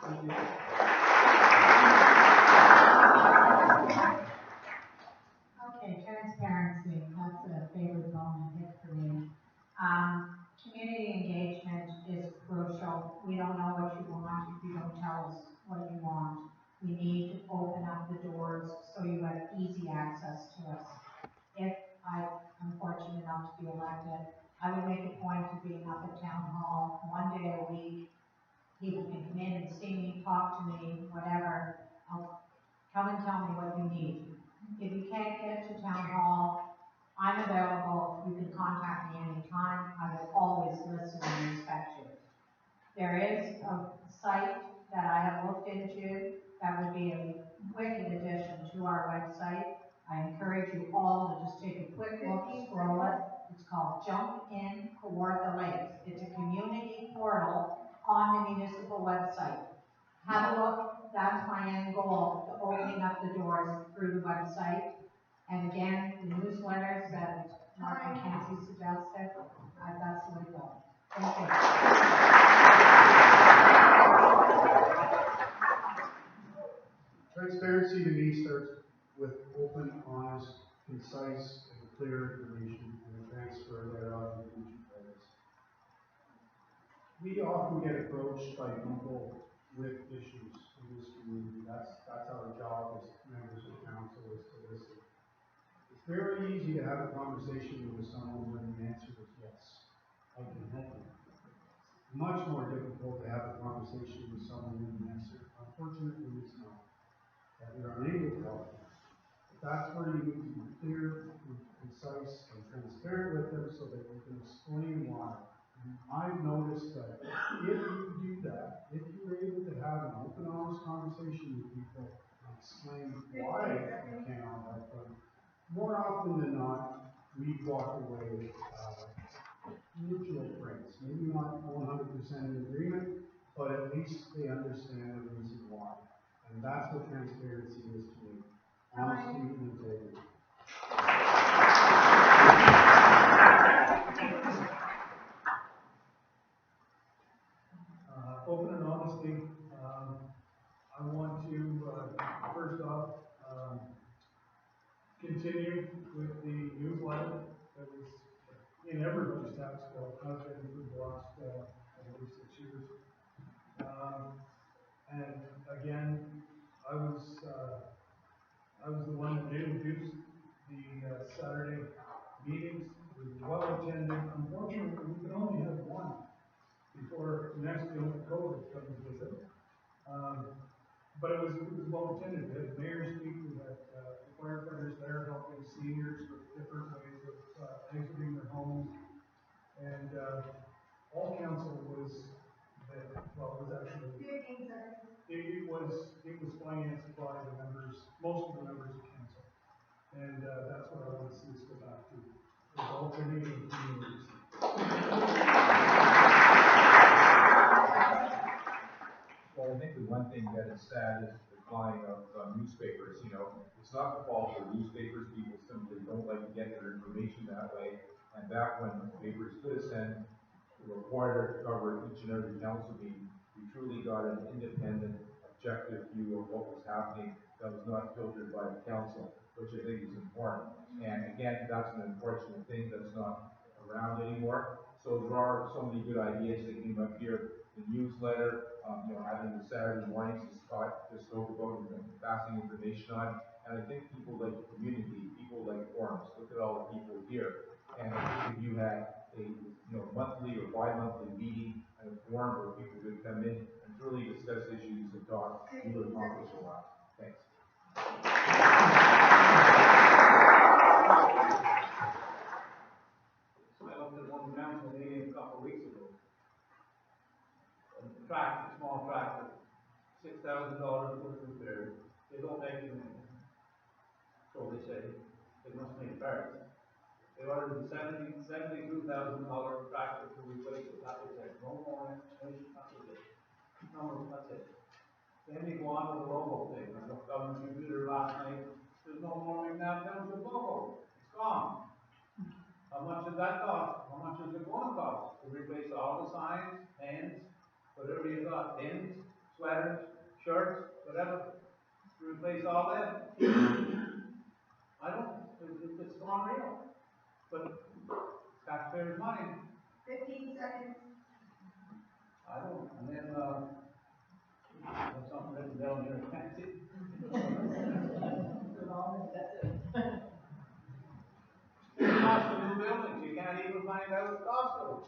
thank you. Okay, transparency, that's a favorite bone to hit for me. Community engagement is crucial. We don't know what you want if you don't tell us what you want. We need to open up the doors so you have easy access to us. If I'm fortunate enough to be elected, I would make a point of being up at town hall 1 day a week. People can come in and see me, talk to me, whatever. Come and tell me what you need. If you can't get to town hall, I'm available. You can contact me anytime. I will always listen and respect you. There is a site that I have looked into that would be a wicked addition to our website. I encourage you all to just take a quick look, scroll it. It's called Jump In Kawartha Lakes. It's a community portal on the municipal website. Have a look. That's my end goal, to opening up the doors through the website. And again, the newsletters that Mark McKenzie suggested, that's the way to go. Thank you. Transparency to me starts with open, honest, concise, and clear information and the transfer thereof to each players. We often get approached by people with issues in this community. That's our job as members of council, is to listen. It's very easy to have a conversation with someone when the answer is yes, I can help you. Much more difficult to have a conversation with someone when the answer, unfortunately, is no. That we are unable to help you. But that's where you need to be clear, concise, and transparent with them so that you can explain why. And I've noticed that if you do that, if you're able to have an open, honest conversation with people and explain why you cannot help them, more often than not, we walk away mutual friends. Maybe not 100% in agreement, but at least they understand the reason why. And that's what transparency is to me. Honesty and integrity. Open and honesty. I want to, first off, continue with the newsletter that was in everybody's tax bill, has been for the last, I believe, 6 years. And again, I was the one that introduced the Saturday meetings. It was well attended. Unfortunately, we could only have one before next year the COVID comes to visit. But it was well attended. We had the mayor speak, we had firefighters there helping seniors with different ways of exiting their homes. And all council was there. Well, it was actually, it was financed by the members, most of the members of council. And that's what I want to see us go back to, is alternating communities. Well, I think the one thing that is sad is the decline of newspapers. You know, it's not the fault of newspapers. People simply don't like to get their information that way. And back when papers could send a reporter to cover each and every council meeting, we truly got an independent, objective view of what was happening that was not filtered by the council, which I think is important. And again, that's an unfortunate thing that's not around anymore. So there are so many good ideas that came up here. The newsletter, having the Saturday mornings, as Scott just spoke about, and passing information on. And I think people like community, people like forums. Look at all the people here. And I think if you had a monthly or bi-monthly meeting and a forum where people could come in and truly discuss issues and talk, you would accomplish a lot. Thanks. I looked at one council meeting a couple of weeks ago. A small tractor, $6,000 worth of repairs. They don't make it in. So they say, they must make parts. They ordered a $72,000 tractor to replace it. That was it. No more information. That was it. No, that's it. Then they go on to the logo thing. I looked on the computer last night. There's no more McNab Township logo. It's gone. How much does that cost? How much is it going to cost? To replace all the signs, pens, whatever you got, pins, sweaters, shirts, whatever. To replace all that. I don't, it's gone real. But taxpayers' money. 15 seconds. I don't, and then, there's something written down here, I can't see. The cost of new buildings, you can't even find out the cost of them.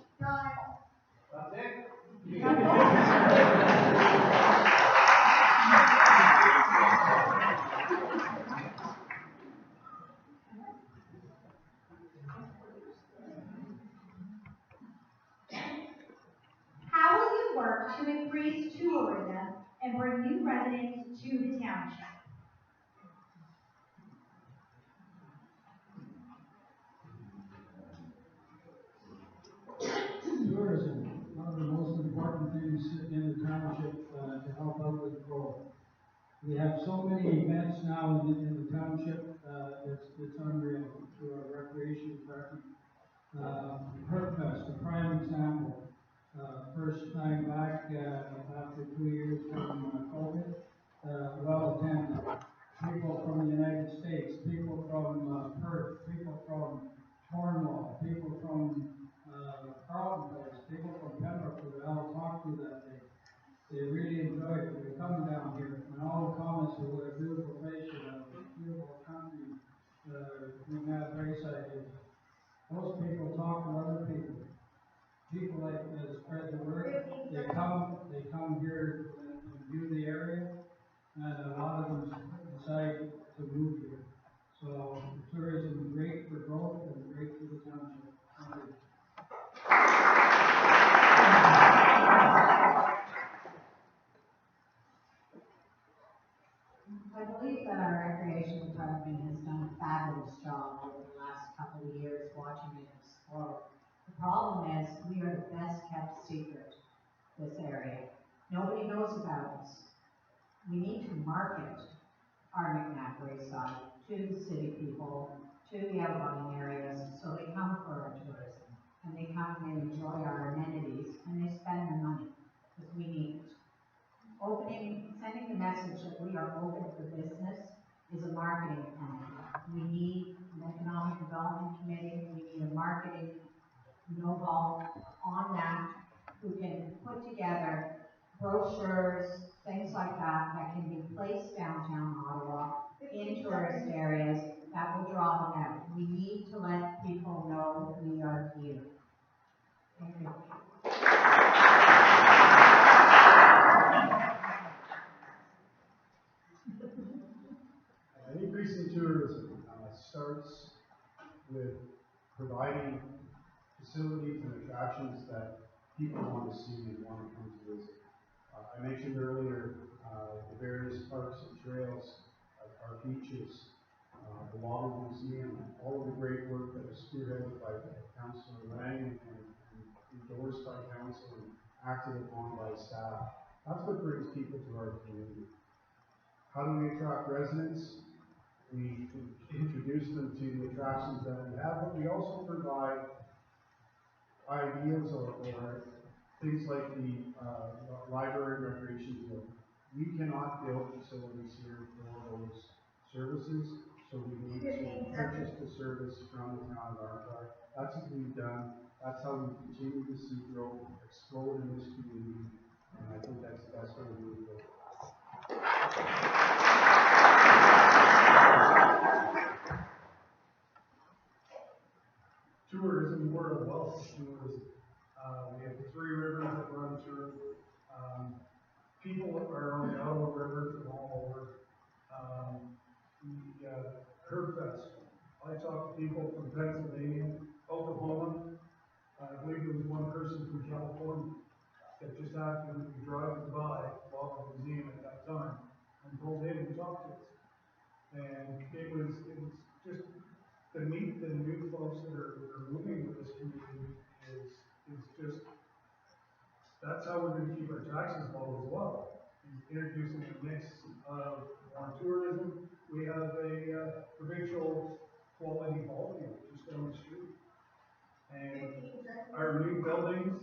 That's it. How will you work to increase tourism and bring new residents to the township? Tourism, one of the most important things in the township to help out with growth. We have so many events now in the township, it's unreal through our recreation department. Fest, a prime example. First time back after 2 years from COVID, well attended. People from the United States, people from Perth, people from Cornwall, people from Carlton Place, people from Pembroke who all talked to that day. They really enjoyed it. They were coming down here, and all the comments were what a beautiful place you have, a beautiful country, McNab Braeside is. Most people talk to other people. People like spread the word. They come here and view the area, and a lot of them decide to move here. So tourism is great for growth and great for the township. Thank you. I believe that our recreation department has done a fabulous job over the last couple of years watching it explode. The problem is we are the best kept secret, this area. Nobody knows about us. We need to market our McNab Braeside to the city people, to the outlying areas, so they come for our tourism. And they come and enjoy our amenities, and they spend the money, because we need it. Sending the message that we are open for business is a marketing plan. We need an economic development committee, we need a marketing know-how on that, who can put together brochures, things like that, that can be placed downtown Ottawa in tourist areas that will draw them out. We need to let people know we are here. Thank you. I mentioned earlier, the various parks and trails, our beaches, the Water Museum, all of the great work that was spearheaded by Councillor Lang and endorsed by council and acted upon by staff. That's what brings people to our community. How do we attract residents? We introduce them to the attractions that we have, but we also provide ideas or things like the library recreation field. We cannot build facilities here for those services, so we need to purchase the service from the town of Arcot. That's what we've done. That's how we continue to see growth explode in this community, and I think that's the best way to move forward. Tourism, we're a wealth of tourism. We have the 3 rivers that run through. People are on the Ottawa River from all over. The Herb Fest. I talk to people from Pennsylvania, Oklahoma. I believe there was one person from California that just happened to be driving by while the museum at that time and told him to talk to us. And it was just to meet the new folks that are moving with this community is just, that's how we're going to keep our taxes low as well. Introducing a mix of more tourism. We have a provincial quality ball field just down the street. And our new buildings,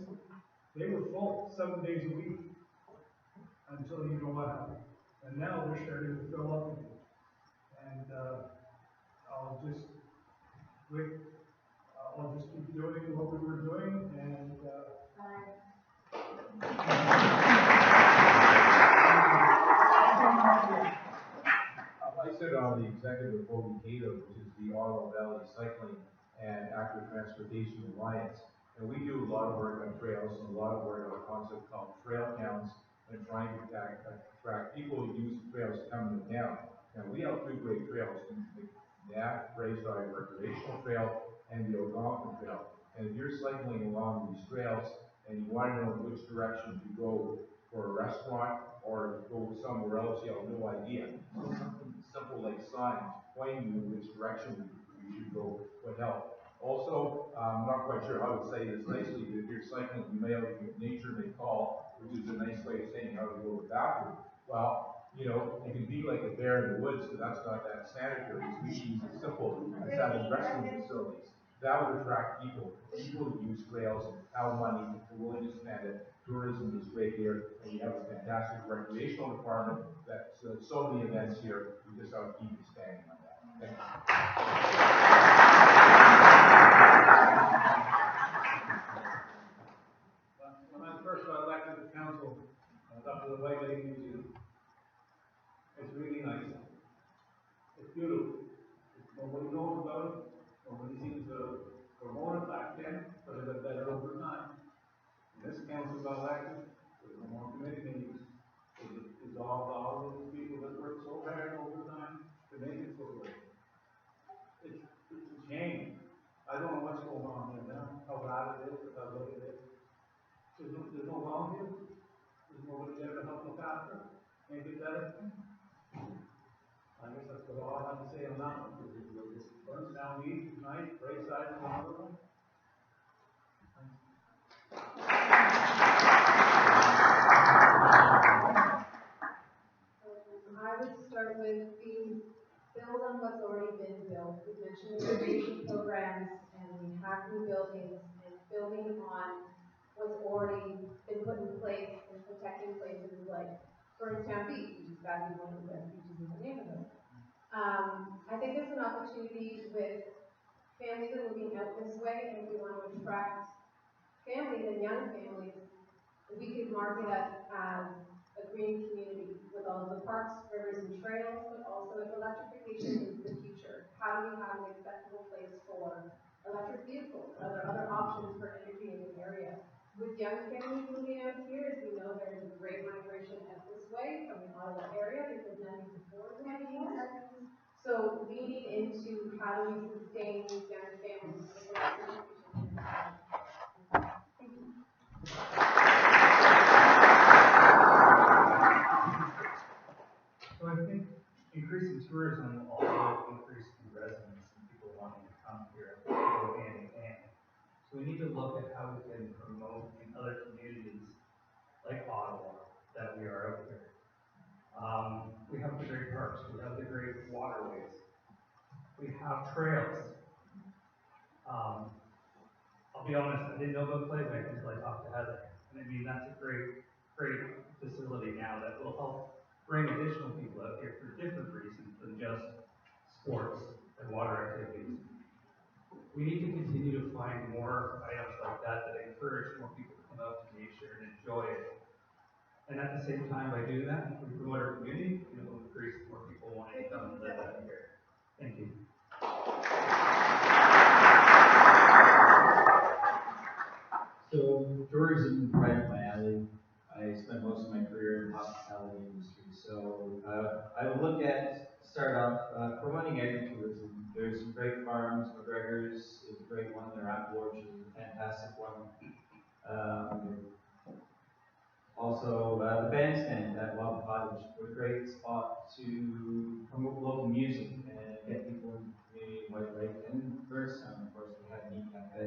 they were full 7 days a week until you know what happened. And now they're starting to fill up again. And I'll just keep doing what we were doing, and I sit on the executive board of CATO, which is the Ottawa Valley Cycling and Active Transportation Alliance. And we do a lot of work on trails and a lot of work on a concept called trail towns and trying to attract people who use the trails coming to town. Now, we have 2 great trails, the McNab Braeside Recreational Trail and the Algonquin Trail. And if you're cycling along these trails and you want to know which direction to go for a restaurant or to go somewhere else, you have no idea. So something simple like signs pointing you in which direction you should go would help. Also, I'm not quite sure how to say this nicely, but if you're cycling, you may have nature may call, which is a nice way of saying how to go to the bathroom. Well, you know, you can be like a bear in the woods, but that's not that sanitary. So we use it simple as having restroom facilities. That would attract people who use trails, have money, are willing to spend it. Tourism is great here, and we have a fantastic recreational department that's so many events here. We just have to keep expanding on that. Thank you. when I first got elected to council, I was up to the White Lake Museum. It's really nice. It's beautiful. Nobody knows about it. Nobody seems to promote it back then, but it got better over time. When this council got elected, there's no more committee meetings. It dissolved all of those people that worked so hard over time to make it so good. It's a shame. I don't know what's going on there now, how bad it is, or how good it is. There's no volunteers. There's nobody there to help look after, make it better. I guess that's what all I have to say on that one. Burns down east is nice, Braeside is another one. I would start with build on what's already been built. We mentioned recreation programs, and we have new buildings, and building on what's already been put in place and protecting places like Burnstown Beach, which is got to be one of the best beaches in the neighborhood. I think there's an opportunity with families that are looking out this way, and we want to attract families and young families. We could market us as a green community with all of the parks, rivers, and trails, but also if electrification is the future. How do we have an accessible place for electric vehicles? Are there other options for energy in the area? With young families moving out here, as we know, there is a great migration out this way from the Ottawa area because nothing supports it anymore. So leaning into how do we sustain these young families with electrification. Thank you. wanting to come here, go hand in hand. So we need to look at how we can promote in other communities like Ottawa that we are out here. We have the great parks, we have the great waterways, we have trails. I'll be honest, I didn't know about Playbank until I talked to Heather. And I mean, that's a great facility now that will help bring additional people out here for different reasons than just sports and water activities. We need to continue to find more items like that that encourage more people to come out to nature and enjoy it. And at the same time, by doing that, we promote our community, and it will increase more people wanting to come and live out here. Thank you. So tourism is right up my alley. I spent most of my career in the hospitality industry. So I would look at, start off promoting agritourism. There's some great farms. McGregor's is a great one. Their apple orchard is a fantastic one. Also, the bandstand at Wild Cottage, a great spot to promote local music and get people in the community in White Lake and Braeside, of course, we have Meat Cafe.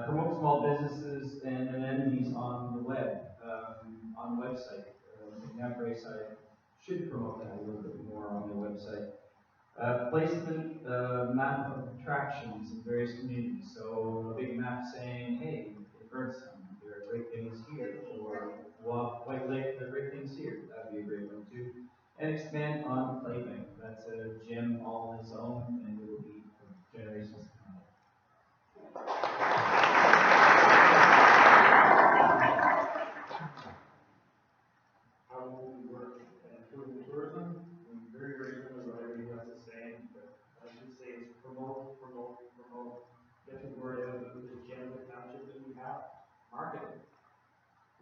Promote small businesses and amenities on the web, on the website. McNab Braeside should promote that a little bit more on their website. Placement map of attractions in various communities. So a big map saying, hey, in Braeside, there are great things here, or White Lake, there are great things here. That would be a great one too. And expand on Playbank. That's a gym all on its own, and it will be for generations to come. How will we work and improving tourism? Very, very similar to what everybody else is saying, but I should say it's promote, get the word out about the gym, the township that we have, market it.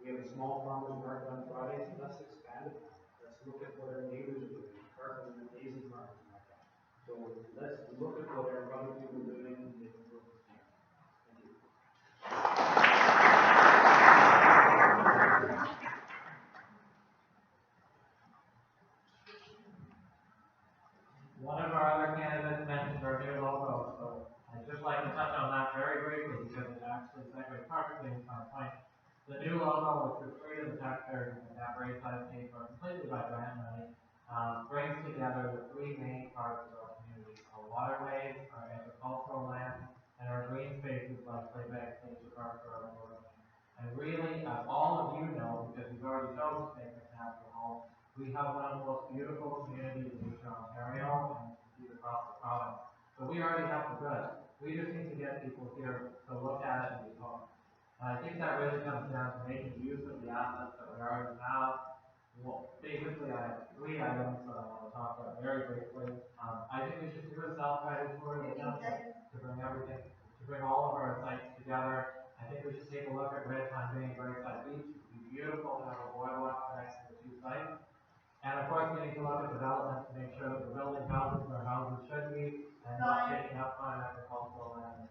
We have a small farmers market on Fridays, let's expand it. Let's look at what our neighbors are doing. Carpenter is an amazing farmers market. So let's look at what our other people are doing and make it work. Thank you. One of our other candidates mentioned our new logo, so I'd just like to touch on that very briefly because it actually segues perfectly into my point. The new logo, which was free to the taxpayers and that Braeside paid for completely by grant money, brings together the three main parts of our community: our waterways, our agricultural land, and our green spaces like Playbank, Nature Park, or our And really, as all of you know, because you've already chosen to make McNab your home, we have one of the most beautiful communities in Eastern Ontario and indeed across the province. So we already have the good. We just need to get people here to look at it and be hooked. And I think that really comes down to making use of the assets that we already have. Well, basically, I have 3 items that I want to talk about very briefly. I think we should do a self-guided tour of the township to bring everything, to bring all of our sites together. I think we should take a look at Red Pine Bay and Braeside Beach. It would be beautiful to have a boardwalk next to the 2 sites. And of course, we need to look at development to make sure that we're building houses where houses should be and not taking up on agricultural land.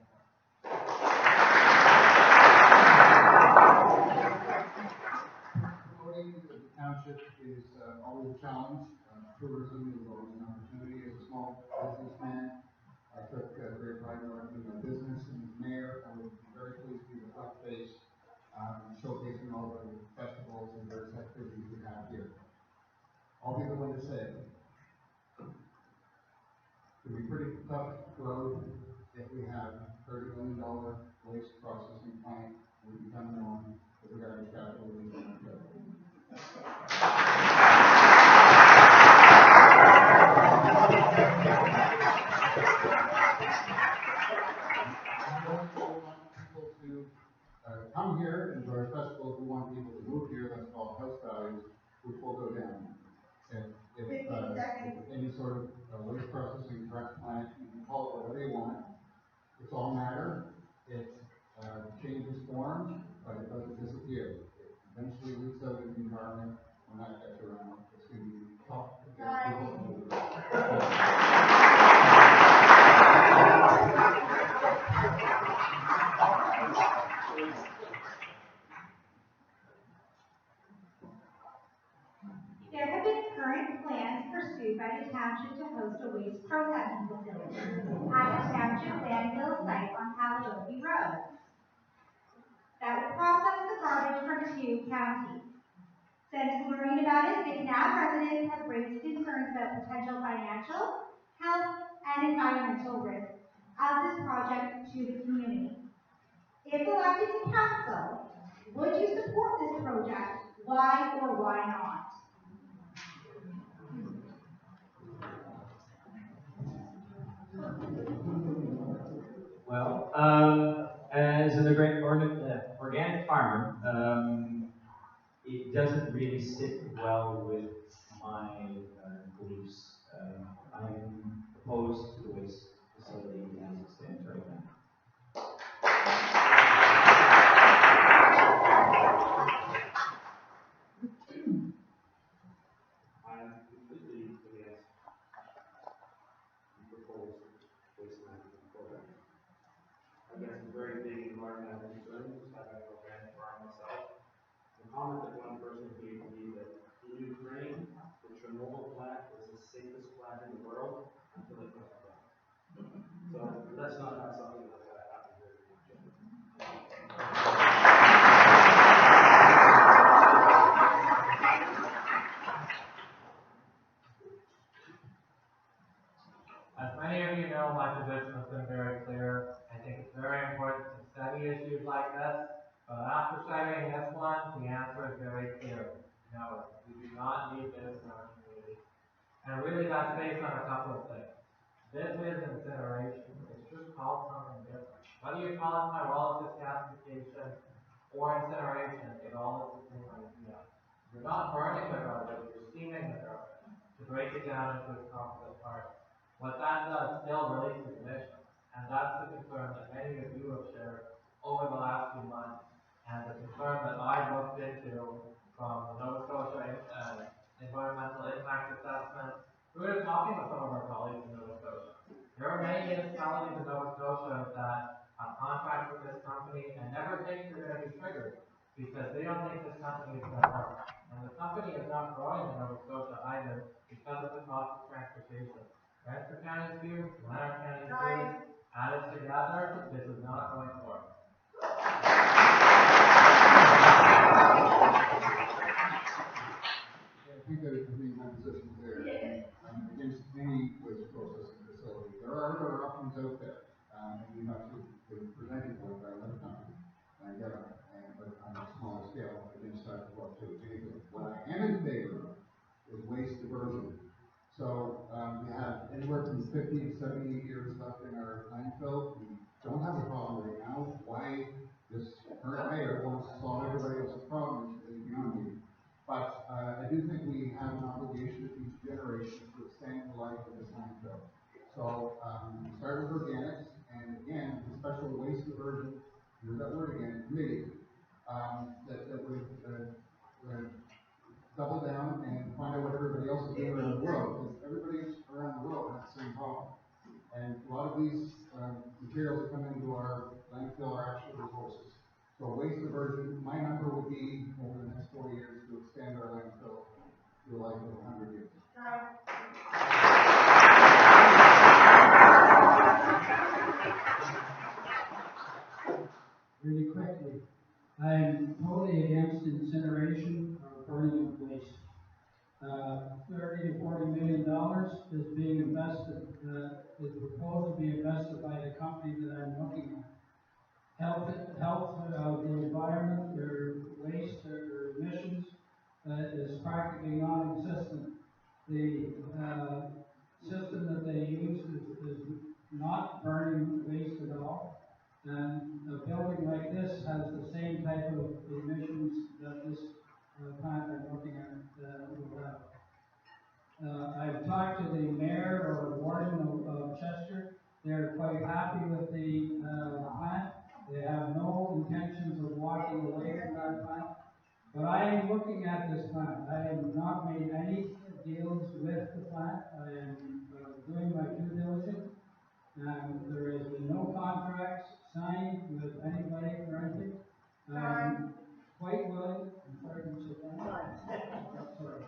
Promoting the township is always a challenge. Tourism is always an opportunity. As a small businessman, I took great pride in running my business, and as mayor, I would be very pleased to be the front face, showcasing all the festivals and various activities we have here. I'll be the one to say it. It'll be pretty tough road if we have $30 million waste processing plant and we become known as the garbage capital of the Ontario. Come here and enjoy a festival. If we want people to move here, that's called house values, which will go down. If any sort of waste processing plant, you can call it whatever you want. It's all matter. It changes form, but it doesn't disappear. It eventually leaks out in the environment. When that gets around, it's going to be tough to get people to move. There have been current plans pursued pursued by the township to host a waste processing facility at the township landfill site on Caledonia Road that would process the garbage from 2 counties. Since learning about it, McNab residents have raised concerns about potential financial, health, and environmental risks of this project to the community. If elected to council, would you support this project? Why or why not? Well, as an organic farmer, it doesn't really sit well with my beliefs. I'm opposed to the waste facility as it stands right now. I'm completely against the proposed waste management program. I've got some very big environmental concerns, having an organic farm myself. The comment that one person gave me that in Ukraine, the Chernobyl plant is the safest plant in the world until it goes down. So let's not have something like that happen here in Canada. As many of you know, my position has been very clear. I think it's very important to study issues like this, but after studying this one, the answer is very clear. No, we do not need this in our community. And really that's based on a couple of things. This is incineration. It's just called something different. Whether you call it pyrolysis gasification or incineration, it all is the same idea. You're not burning the garbage, you're steaming the garbage to break it down into its composite parts. What that does still releases emissions, and that's the concern that many of you have shared over the last few months, and the concern that I looked into from the Nova Scotia Environmental Impact Assessment. We were talking with some of our colleagues in Nova Scotia. There are many municipalities in Nova Scotia that have contracts with this company and never think they're going to be triggered because they don't think this company is going to work. And the company is not growing in Nova Scotia either because of the cost of transportation. Renfrew County's view, Lanark County's view, added together, this is not going to work. I think that it would be my position there against any waste processing facility. There are other options out there, and we have to present one by another company and get them, but on a smaller scale against that as well too. What I am in favor of is waste diversion. So we have anywhere from 50 to 70 years left in our landfill. We don't have a problem right now. Why this current mayor wants to solve everybody else's problems is beyond me. But I do think we have an obligation to each generation to extend the life of this landfill. So we start with organics, and again, the special waste diversion, here's that word again, committee, that would double down and find out what everybody else is doing around the world, because everybody around the world has the same problem. And a lot of these materials that come into our landfill are actual resources. So waste diversion, my number would be over the next 4 years to extend our landfill to a life of 100 years. Really quickly, I'm totally against incineration or burning of waste. $30 to $40 million is being invested, is proposed to be invested by the company that I'm looking at. Health of the environment, or waste, or emissions, is practically non-existent. The system that they use is not burning waste at all. And a building like this has the same type of emissions that this plant I'm looking at will have. I've talked to the mayor or warden of Chester. They're quite happy with the plant. They have no intentions of walking away from that plant. But I am looking at this plant. I have not made any deals with the plant. I am doing my due diligence. There has been no contracts signed with anybody or anything. I'm quite willing. I'm sorry to sit down. Sorry.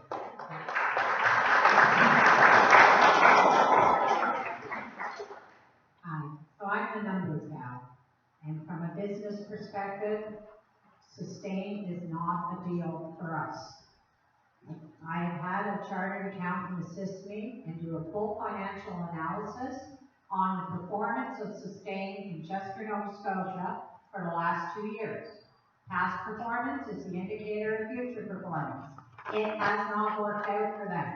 perspective, sustain is not a deal for us. I have had a chartered accountant assist me and do a full financial analysis on the performance of Sustain in Chester, Nova Scotia for the last 2 years. Past performance is the indicator of future performance. It has not worked out for them.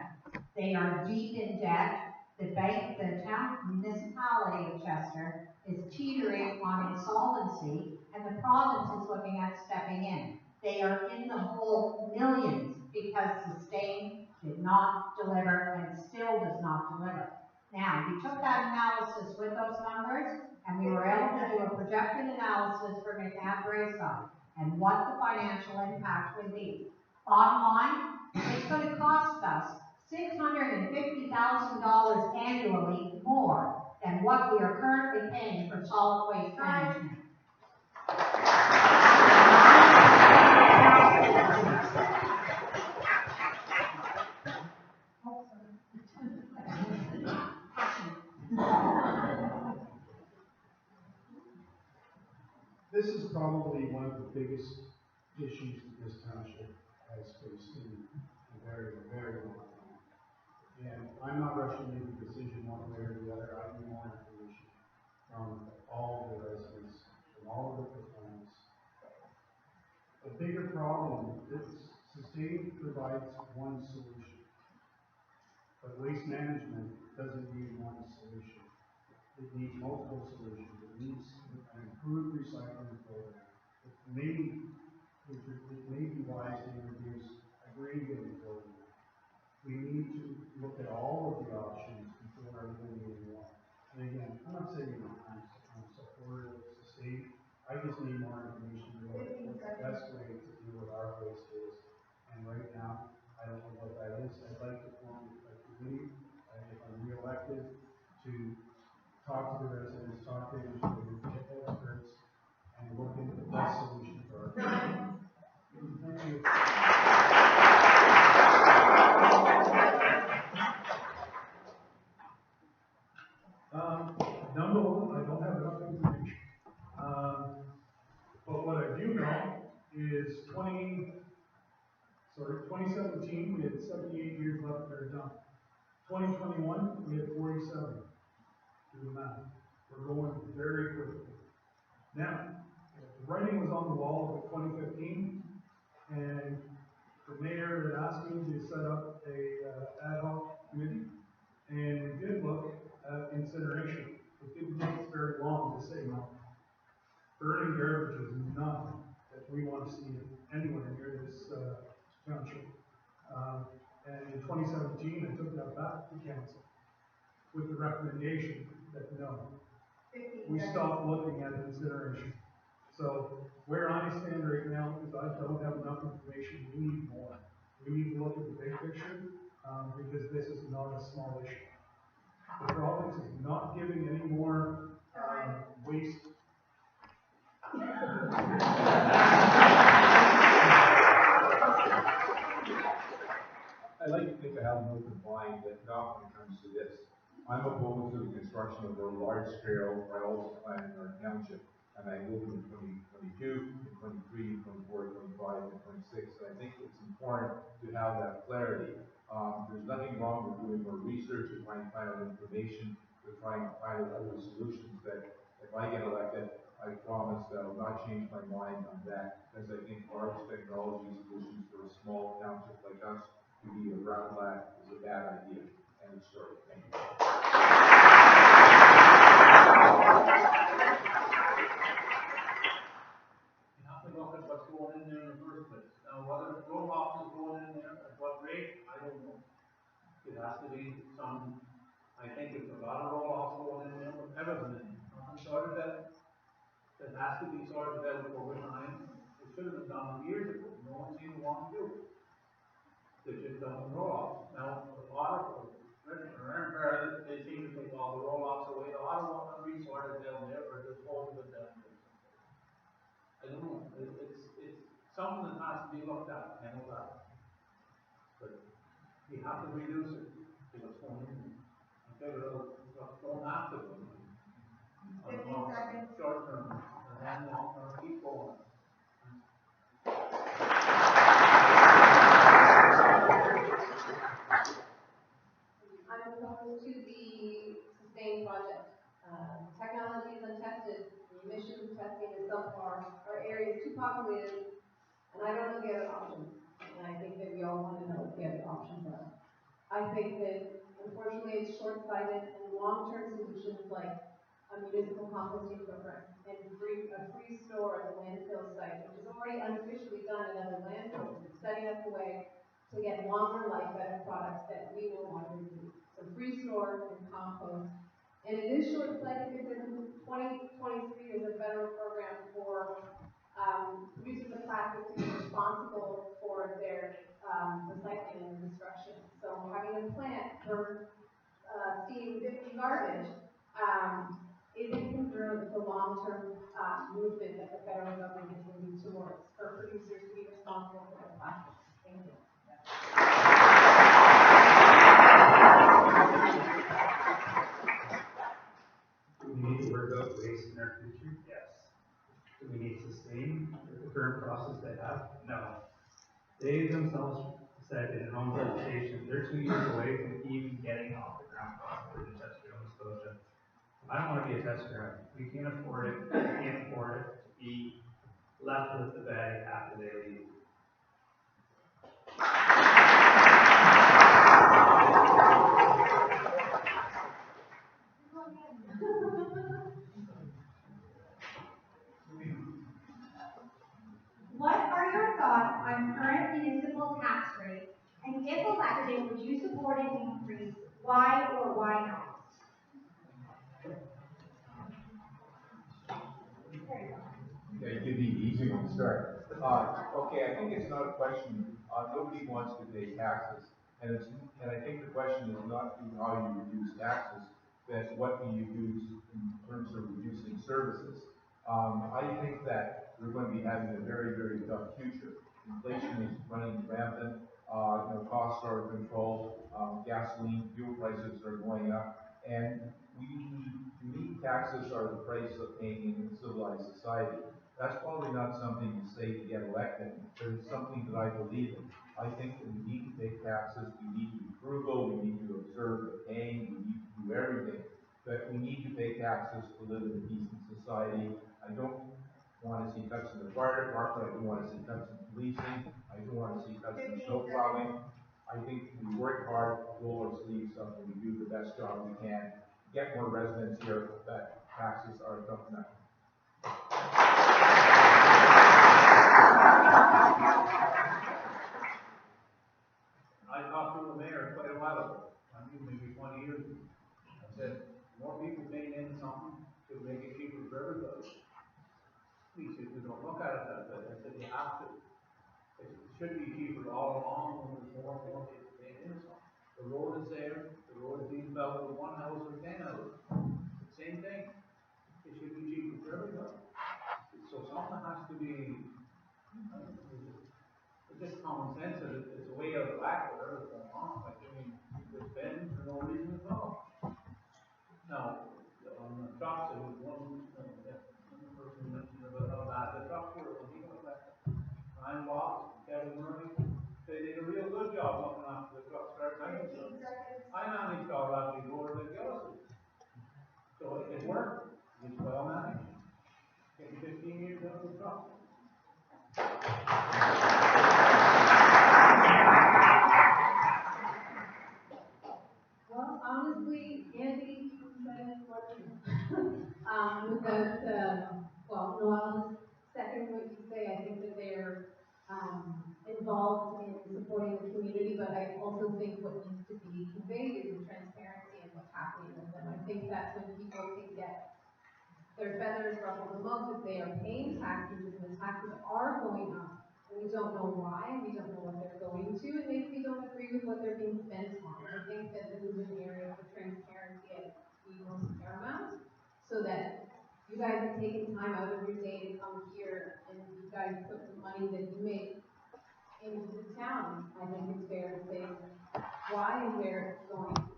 They are deep in debt. The town municipality of Chester is teetering on insolvency, and the province is looking at stepping in. They are in the hole millions because Sustain did not deliver and still does not deliver. Now, we took that analysis with those numbers, and we were able to do a projected analysis for McNab Braeside and what the financial impact would be. Bottom line, it's going to cost us $650,000 annually more than what we are currently paying for solid waste management. This is probably one of the biggest issues that this township has faced in a very, very long time. And I'm not rushing to make a decision one way or the other. I need more information from all of the residents, from all of the proponents. A bigger problem is Sustain provides one solution, but waste management doesn't need one solution. It needs multiple solutions. It needs an improved recycling program. It may be wise to introduce a green bin program. We need to look at all of the options before eliminating one. And again, I'm not saying I'm supportive of Sustain. I just need more information to know what the best way to deal with our waste is. And right now, I don't know what that is. I'd like to form a committee, if I'm reelected, to talk to the residents, talk to the experts, and look into the best solution for our community. Thank you. Number one, I don't have enough information. But what I do know is 2017, we had 78 years left that are done. 2021, we had 47. Do the math. We're going very quickly. Now, the writing was on the wall of 2015, and the mayor had asked me to set up a ad hoc committee, and we did look at incineration. It didn't take us very long to say no. Burning garbage is nothing that we want to see anywhere near this township. And in 2017, I took that back to council with the recommendation that no, we stopped looking at incineration. So where I stand right now is I don't have enough information. We need more. We need to look at the big picture because this is not a small issue. The province is not giving any more waste. I like to think I have an open mind, but not when it comes to this. I'm opposed to the construction of a large-scale biological plant in our township, and I will in 2022, in 23, 24, 25, and 26. And I think it's important to have that clarity. There's nothing wrong with doing more research and trying to find out information, to try and find out other solutions that if I get elected, I promise that I will not change my mind on that, because I think large technology solutions for a small township like us to be around that is a bad idea. End of story. Thank you. You have to look at what's going in there in the first place. Now, whether roll-off is going in there at what rate, I don't know. It has to be some, I think it's a lot of roll-offs going in there with everything. Nothing short of that. That has to be sorted out over time. It should have been done years ago. No one seemed to want to do it. They just don't roll-offs. Now, a lot of they seem to take all the roll-offs away. A lot of them resorted down there or disposed of it down there. I don't know. It's something that has to be looked at. I know that. But you have to reduce it to what's going in. I figure don't have to. 15 seconds. Short term then it'll keep going. I'm opposed to the SUSTAIN project. Technology is untested, the emissions testing is subpar, our area is too populated, and I don't know the other options. And I think that we all want to know what the other options are. I think that unfortunately it's short-sighted, and long-term solutions like a municipal composting program and a free store at the landfill site, which is already unofficially done at other landfills, and setting up a way to get longer life out of products that we no longer use. So free store and compost. And it is short-sighted because in 2023 there's a federal program for producers of plastic to be responsible for their recycling and destruction. So having a plant for steam different garbage isn't congruent with the long-term movement that the federal government is moving towards for producers to be responsible for their plastics. Thank you. Do we need to worry about waste in our future? Yes. Do we need to sustain the current process they have? No. They themselves said in their own presentation, they're 2 years away from even getting off the ground for the test ground in Scotia. I don't want to be a test ground. We can't afford it. We can't afford it to be left with the bag after they leave. What are your thoughts on current municipal tax rate? And if elected, would you support an increase? Why or why not? Yeah, you give me the easy one to start. Okay, I think it's not a question, nobody wants to pay taxes. And I think the question is not how you reduce taxes, but what do you use in terms of reducing services. I think that we're going to be having a very, very tough future. Inflation is running rampant, costs are out of control, gasoline, fuel prices are going up, and to me, taxes are the price of paying in civilized society. That's probably not something you say to get elected, but it's something that I believe in. I think that we need to pay taxes, we need to be frugal, we need to observe the paying, we need to do everything. But we need to pay taxes to live in a decent society. I don't want to see cuts in the fire department, I don't want to see cuts in policing, I don't want to see cuts in snow plowing. I think we work hard, roll our sleeves up, and we do the best job we can. Get more residents here, but taxes are a tough nut. I talked to the mayor quite a while ago, maybe 20 years ago. I said, more people paying in something to make it cheaper for everybody. He said, we don't look at it that way. I said, you have to. It should be cheaper all along when there's more people paying in something. The road is there, the road is being built with 1 house or 10 houses. Same thing. It should be cheaper for everybody. So something has to be, it's just common sense that it's a way out of whack with everything going on. Like, we're spending for no reason at all. Now, on the trucks, there was one person mentioned about how bad the trucks were when he was back. Ryan Watts, Kevin Murray, they did a real good job looking after the trucks. I managed all that before the jealousy. So it worked. It's well managed. Getting 15 years out of the truck. Well, honestly, Andy said it well, no, I'll just second what you say. I think that they're involved in supporting the community, but I also think what needs to be conveyed is the transparency and what's happening with them. I think that's when people can get their feathers ruffled the most, if they are paying taxes and the taxes are going up. And we don't know why, and we don't know what they're going to, and maybe we don't agree with what they're being spent on. I think that this is an area for transparency at the most paramount, so that you guys have taken time out of your day to come here, and you guys put the money that you make into the town. I think it's fair to say why and where it's going to be.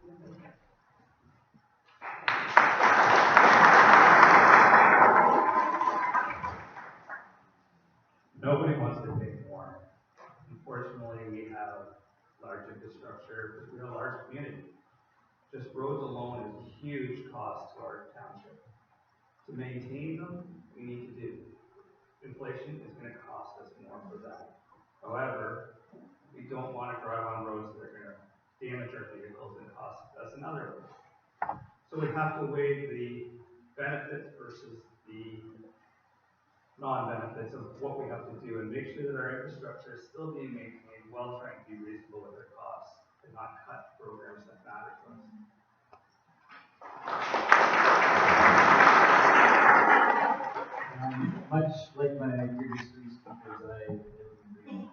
large infrastructure, because we're a large community. Just roads alone is a huge cost to our township. To maintain them, we need to do. Inflation is gonna cost us more for that. However, we don't wanna drive on roads that are gonna damage our vehicles and cost us another road. So we have to weigh the benefits versus the non-benefits of what we have to do and make sure that our infrastructure is still being maintained while trying to be reasonable with our costs and not cut programs that matter to us. Much like my previous three speakers, I agree.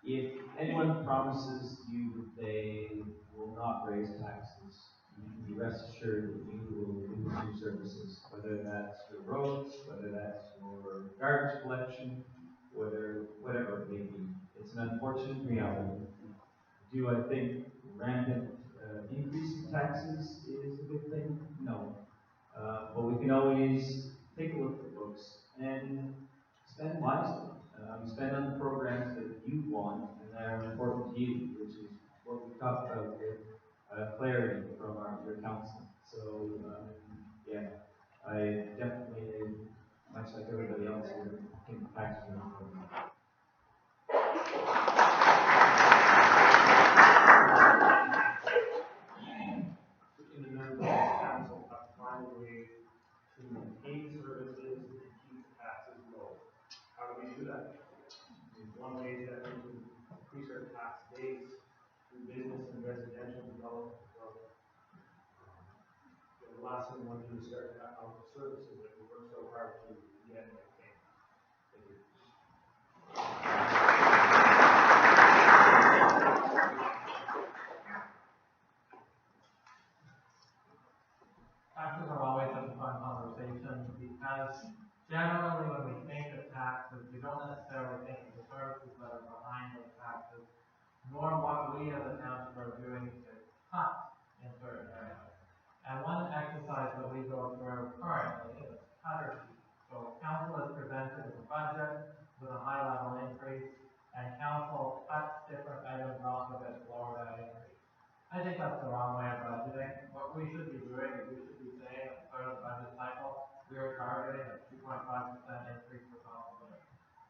If anyone promises you that they will not raise taxes, you can be rest assured that you will lose your services, whether that's your roads, whether that's your garbage collection, whatever it may be. It's an unfortunate reality. Do I think rampant increase in taxes is a good thing? No. But we can always take a look at the books and spend wisely. Spend on the programs that you want and that are important to you, which is what we talked about with clarity from your council. So, yeah, I definitely, much like everybody else here, think taxes are important. In the members of the council have to find a way to maintain services and keep taxes low. How do we do that? One way is that we can increase our tax base through business and residential development. The last thing we want to do is start cutting out the services that we work so hard to get and maintain. Thank you. Taxes are always such a fun conversation because generally when we think of taxes, we don't necessarily think of the services that are behind those taxes, nor what we as a township are doing to cut in certain areas. And one exercise that we go through currently is cutter sheet. So council is presented with a budget with a high level increase, and council cuts different items off of it to lower that increase. I think that's the wrong way of budgeting. What we should be doing is we should be saying at the start of the budget cycle, we are targeting a 2.5% increase for council.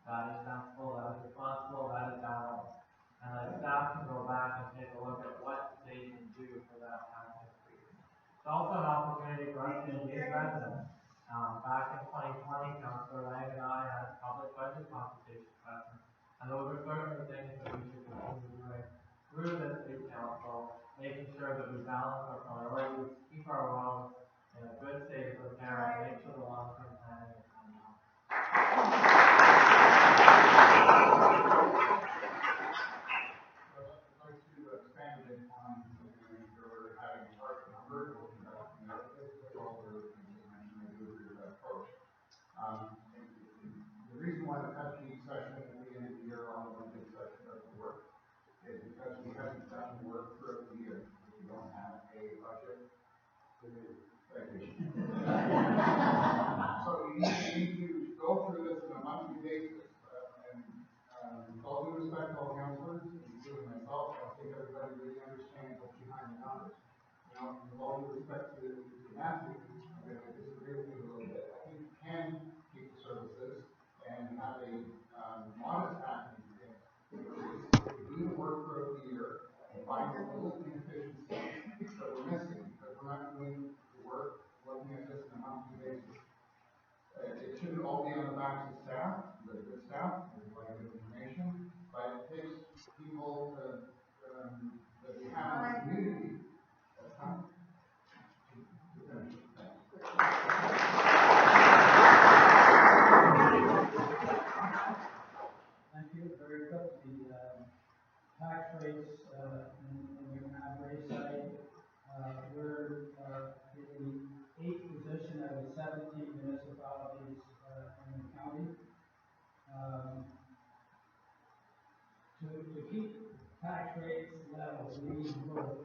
That is sensible, that is responsible, that is balanced. And then staff can go back and take a look at what they can do for that tax increase. It's also an opportunity for us to engage residents. Back in 2020, Councillor Lang and I had a public budget consultation session, and those are certainly things that we should continue doing through this big council, making sure that we balance our priorities, keep our roads in a good state of repair, and make sure the long-term planning is coming out. I'd like to expand a bit on something that you're having a large number of narratives, but also things you mentioned, I do agree with that approach. The reason why the cut sheet session at the end of the year on the budget session doesn't work is because we haven't done work throughout the year. We don't have a budget. Thank you. So you need to go through this on a monthly basis, and with all due respect to all councillors, including myself, I think everybody really understands what's behind the numbers. Now, with all due respect to Matthew, I'm going to disagree with you a little bit. I think you can keep the services and have a modest tax increase. If we do the work throughout the year and find the little inefficiencies that we're missing because we're not doing the work, looking at this on a monthly basis. It shouldn't all be on the backs of staff, the good staff, there's plenty of information, but it takes people that we have in the community that's not to finish. Thank you. Very quickly, tax rates in McNab Braeside, we're in the 8th position out of 17 municipalities in the county. To keep tax rates level, we need growth.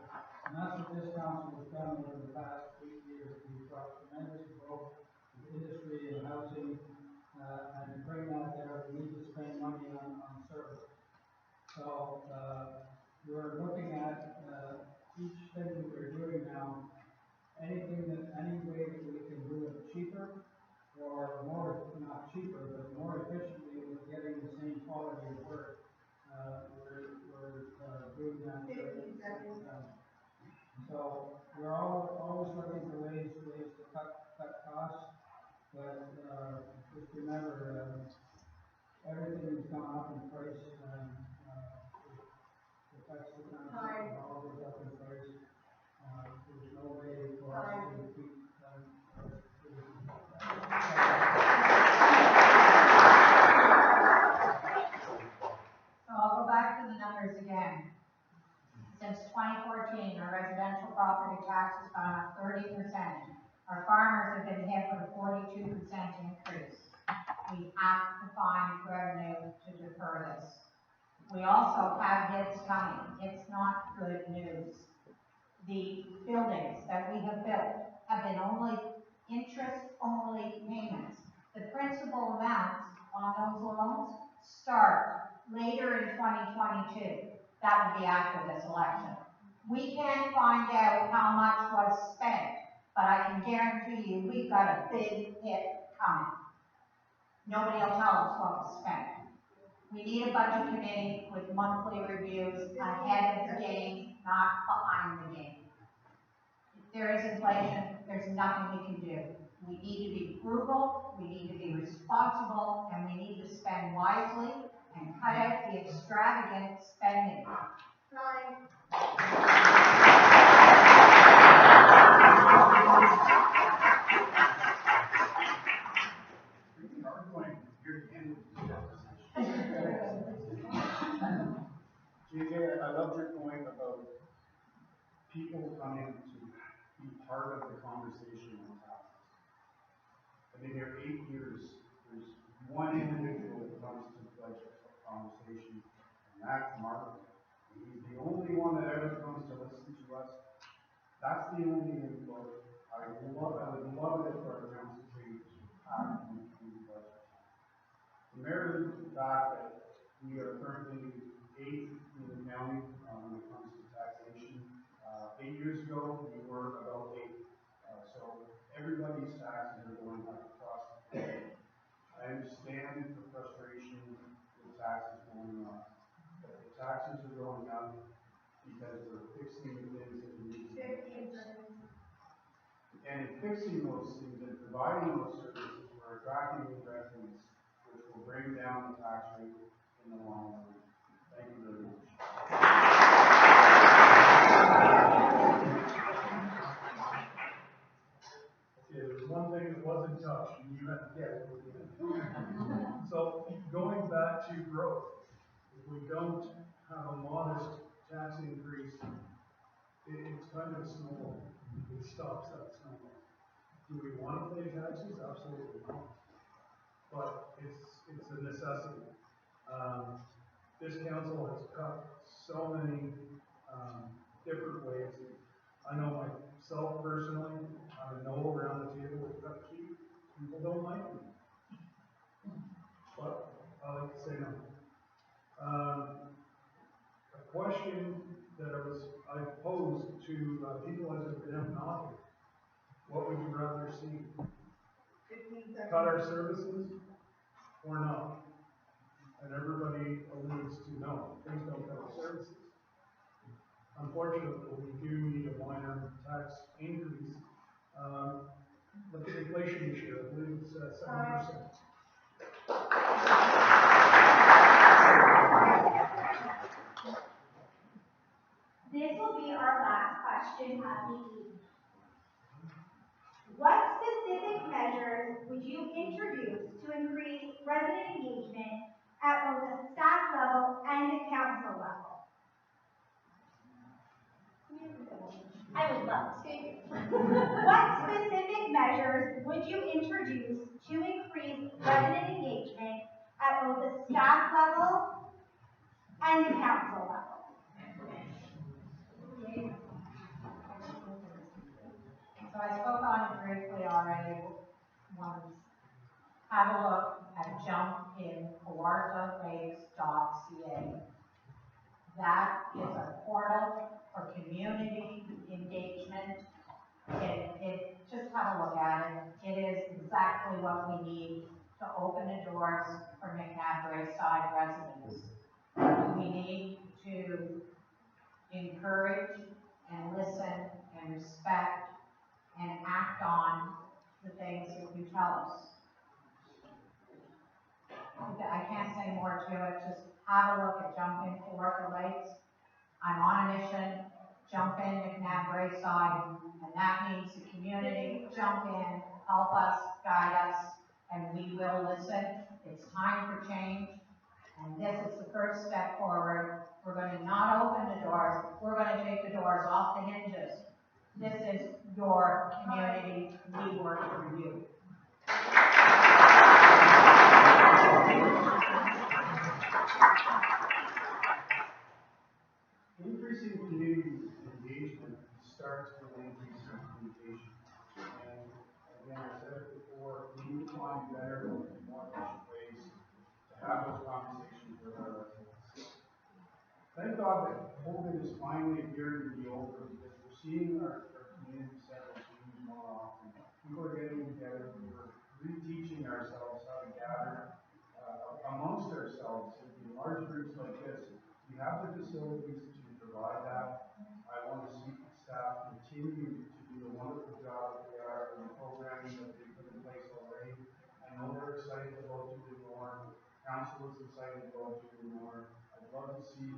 And that's what this council has done over the past 8 years. We've brought tremendous growth to industry and housing, and to bring that there, we need to spend money on services. So, we're looking at, each thing that we're doing now, any way that we can do it cheaper or more, not cheaper, but more efficiently with getting the same quality of work. We're doing that. So we're always looking for ways to cut costs, but, just remember, everything has gone up in price, it affects the township, it all goes up in price. There's no way for us to keep, So I'll go back to the numbers again. Since 2014, our residential property tax has gone up 30%. Our farmers have been hit with a 42% increase. We have to find revenue to defer this. We also have hits coming. It's not good news. The buildings that we have built have been only interest-only payments. The principal amounts on those loans start later in 2022. That would be after this election. We can't find out how much was spent, but I can guarantee you we've got a big hit coming. Nobody will tell us what was spent. We need a budget committee with monthly reviews ahead of the game, not behind the game. If there is inflation, there's nothing we can do. We need to be frugal, we need to be responsible, and we need to spend wisely and cut out the extravagant spending. JJ, I loved your point about people coming to be part of the conversation on taxes. I've been here 8 years. There's one individual that comes to the budget conversation, and that's Mark. He's the only one that ever comes to listen to us. That's the only input. I would love it if our council change the budget. The mayor alluded to the fact that we are currently 8th in the county when it comes to taxation. 8 years ago, we were about 8. So everybody's taxes are going up across the country. I understand the frustration with taxes going up, but the taxes are going up because we're fixing the things that we need to fix. And in fixing those things and providing those services, we're attracting new residents, which will bring down the tax rate in the long run. Thank you very much. Okay, there's one thing that wasn't touched, and you have to get it again. So, going back to growth, if we don't have a modest tax increase, it's kind of a snowball. It stops that snowball. Do we want to pay taxes? Absolutely not. But it's a necessity. This council has cut so many different ways. I know myself personally, I know around the table with cut cheap, people don't like me. But I like to say no. A question that I posed to people as have been out knocking. What would you rather see? Cut our services or not? And everybody alludes to no, please don't cut our services. Unfortunately, we do need a minor tax increase. Look at inflation this year, I believe it's 7%. This will be our last question of the evening. What specific measures would you introduce to increase resident engagement at both the staff level and the council level? I would love to. What specific measures would you introduce to increase resident engagement at both the staff level and the council level? So I spoke on it briefly already once. Have a look at jumpinkawarthalakes.ca. That is a portal for community engagement. Just have a look at it. It is exactly what we need to open the doors for McNab Braeside residents. We need to encourage and listen and respect and act on the things that you tell us. I can't say more to it. Just have a look at Jump In Kawartha Lakes. I'm on a mission. Jump in McNab Braeside, and that means the community jump in, help us, guide us, and we will listen. It's time for change, and this is the first step forward. We're going to not open the doors. We're going to take the doors off the hinges. This is your community. We work for you. Increasing community engagement starts with increasing communication. And again, I said it before, we need to find better and more efficient ways to have those conversations with our residents. Thank God that COVID is finally here to be over, because we're seeing our community centers used more often. People are getting together, we're reteaching ourselves how to gather amongst ourselves in large groups like this. We have the facilities to provide that. I want to see staff continue to do the wonderful job that they are in the programming that they've put in place already. I know they're excited about doing more. Council is excited about doing more. I'd love to see,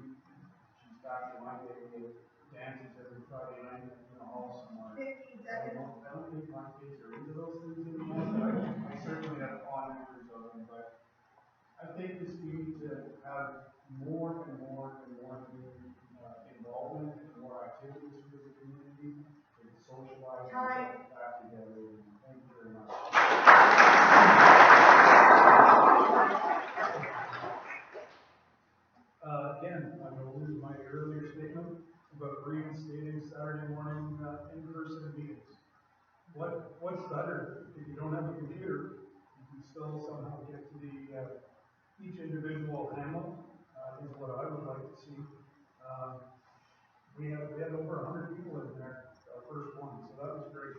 she's back in my day, dances every Friday night in a hall somewhere. 15 I don't think my kids are into those things anymore, but I certainly have fond memories of them. But I think this needs to have more and more and more involvement and more activities for the community to socialize and get back together. Thank you very much. Again, I'm going to lose my earlier statement about reinstating Saturday morning in-person meetings. What's better if you don't have a computer? You can still somehow get to the each individual panel. Is what I would like to see. We had over 100 people in there, our first one, so that was great.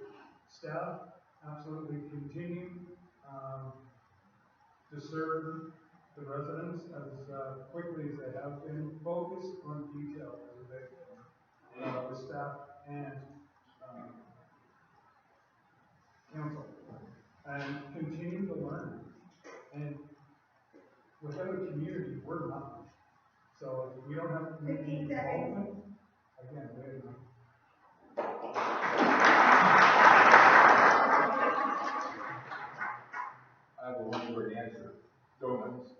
Staff absolutely continue to serve the residents as quickly as they have been. Focused on detail as a big thing. The staff and council, and continue to learn. And without a community, we're nothing. So if we don't have community involvement, again, we have nothing. I have a one-word answer. Donuts.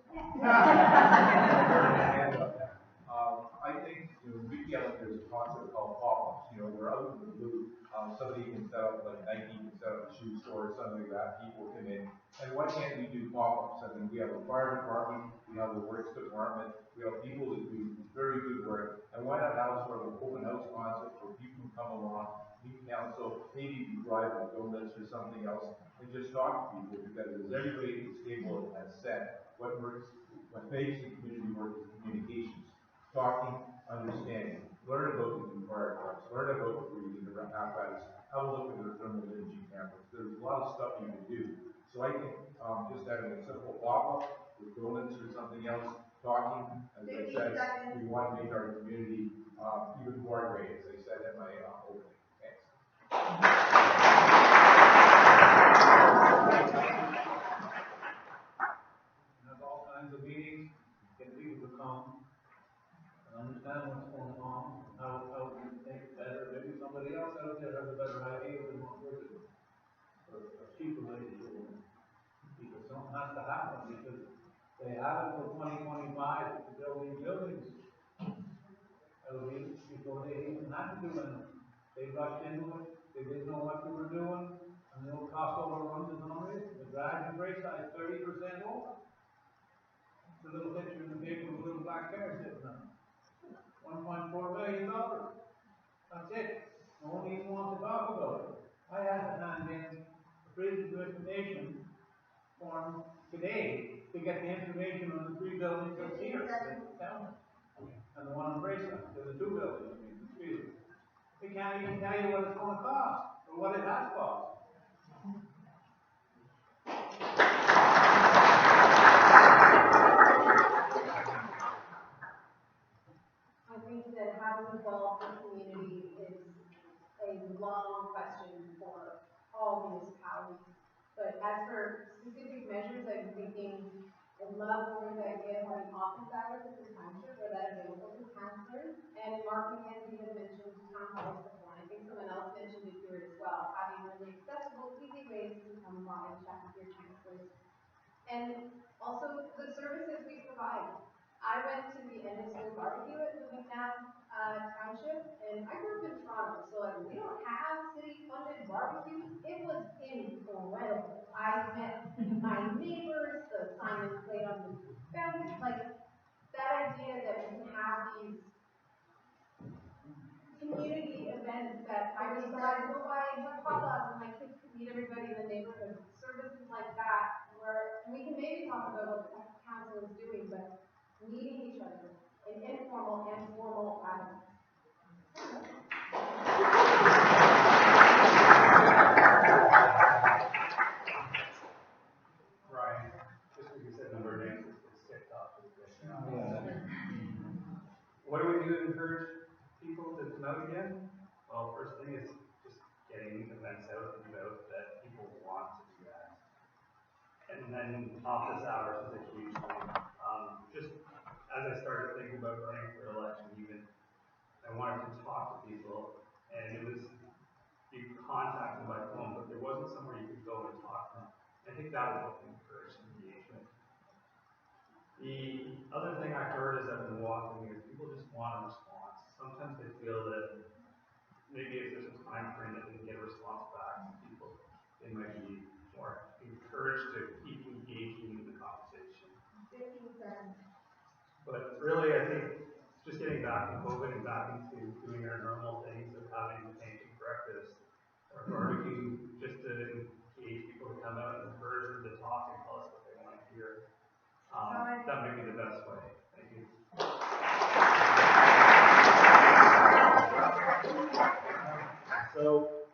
I think, we feel like there's a concept called pop-ups. We're out in the blue. Somebody can set up, like Nike can set up a shoe store or something like that. People come in. And why can't we do pop-ups? I mean, we have a fire department, we have a works department, we have people that do very good work. And why not have sort of an open house concept where people can come along, meet council, maybe you drive like donuts or something else, and just talk to people, because as everybody at this table has said, what makes the community work is communications. Talking, understanding, learn about the new fire trucks, learn about the breathing, the apparatus, have a look at their thermal imaging cameras. There's a lot of stuff you can do. So I think just having a simple pop-up with donuts or something else, talking, as I said, we want to make our community even more great, as I said in my opening. Thanks. Have all kinds of meetings, get people to come and understand what's going on, how we can make it better. Maybe somebody else out there has a better idea than what we're doing. Or a cheaper way to do it. Because something has to happen, because they have until 2025 to build these buildings. That'll be before they even have to do anything. They rushed into it, they didn't know what they were doing, and the old cost overruns is on it. The drag and Braeside is 30% over. The little picture in the paper with a little black car sitting on it. $1.4 million. That's it. No one even wants to talk about it. I had to hand in a freedom of information form today to get the information on the 3 buildings that's here. And the one on Braeside. center, there's two buildings, excuse me. They can't even tell you what it's gonna cost, or what it has cost. I think that how to involve the community is a long question for all municipalities. But as for specific measures, I'm thinking, I love the idea of having office hours at the township where that available to councillors. And Mark McKenzie had mentioned town halls before, and I think someone else mentioned it here as well, having really accessible, easy ways to come by and chat with your councillors. And also the services we provide. I went to the end of school barbecue at the McNab Township, and I grew up in Toronto, so like, we don't have city-funded barbecues. It was incredible. I met my neighbors, the Simon played on the fountain, like that idea that we can have these community events that I was glad to go by and have hot dogs and my kids could meet everybody in the neighborhood. Services like that, where we can maybe talk about what the council is doing, but meeting each other in informal and formal gatherings. Brian, just because you said number of names, it's ticked off. What do we do to encourage people to come out again? Well, first thing is just getting events out and about that people want to do that. And then office hours is a huge thing. Just as I started thinking about running for election, even I wanted to talk to people, and it was you contact them by phone, but there wasn't somewhere you could go and talk to them. I think that would help encourage engagement. The other thing I heard as I've been walking is people just want a response. Sometimes they feel that maybe if there's a time frame that they can get a response back from people, they might be more encouraged to keep engaging in the conversation. 15 seconds. But really, I think just getting back to COVID and back into doing our normal things of having pancake breakfast or barbecue, just to engage people to come out and encourage them to talk and tell us what they want to hear. That might be the best way. Thank you. So,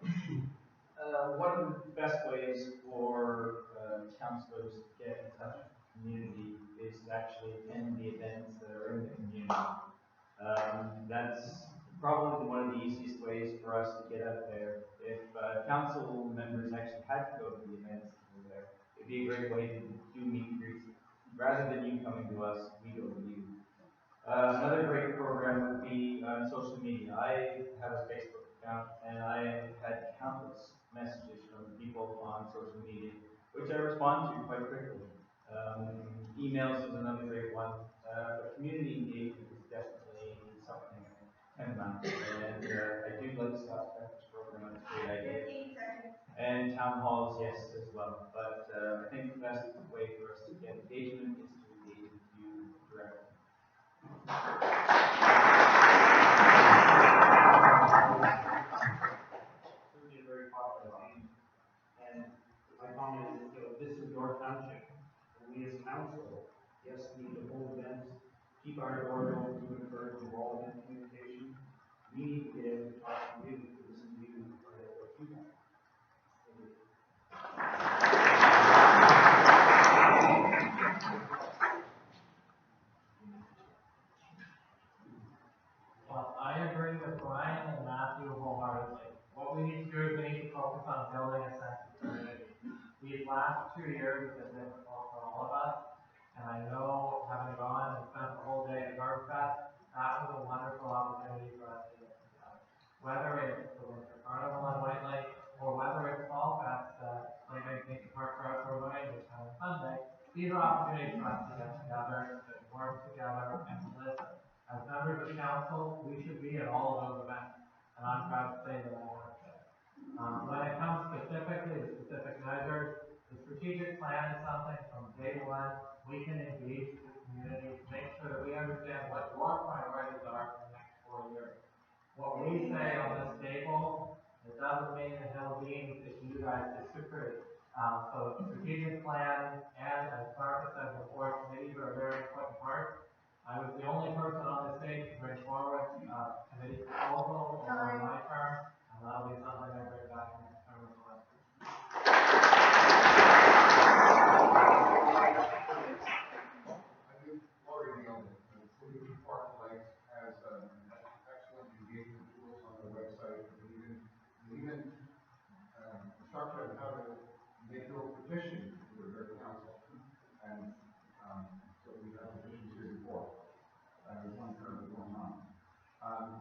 one of the best ways for councillors to get in touch with the community is to actually attend the events that are in the community. That's probably one of the easiest ways for us to get out there. If council members actually had to go to the events that were there, it'd be a great way to do meet and greets. Rather than you coming to us, we go to you. Another great program would be social media. I have a Facebook account, and I had countless messages from people on social media, which I respond to quite quickly. Emails is another great one. But community engagement is definitely something paramount. And I do like Scott's breakfast program. It's a great idea. 15 seconds. And town halls, yes, as well. But I think the best way for us to get engagement is to engage with you directly. Certainly a very popular theme. And my comment is, this is your township. And we as council, yes, we need to hold events, keep our doors open to encourage involvement and communication. We need to get in to talk to you, to listen to you, or what you want. Well, I agree with Brian and Matthew wholeheartedly. What we need to do is we need to focus on building a sense of community. These last 2 years have been difficult for all of us, and I know, having gone and spent the whole day at Garden Fest, that was a wonderful opportunity for us to get together. Whether it's the Winter Carnival on White Lake, or whether it's Fall Fest, like I think the Park for Outdoor Living, which on Sunday, these are opportunities for us to get together, to work together, and to listen. As members of council, we should be at all of those events, and I'm proud to say that I have been. When it comes specifically to specific measures, the strategic plan is something from day one we can engage the community to make sure that we understand what your priorities are for the next 4 years. What we say on this table, it doesn't mean a hill beans if you guys disagree. So the strategic plan and, as Barbara said before, committees are a very important part. I was the only person on the stage to bring forward excellent engagement tools on their website. They even instructed on how to make your petition to their council. And so we have petitions here before. There's one currently going on.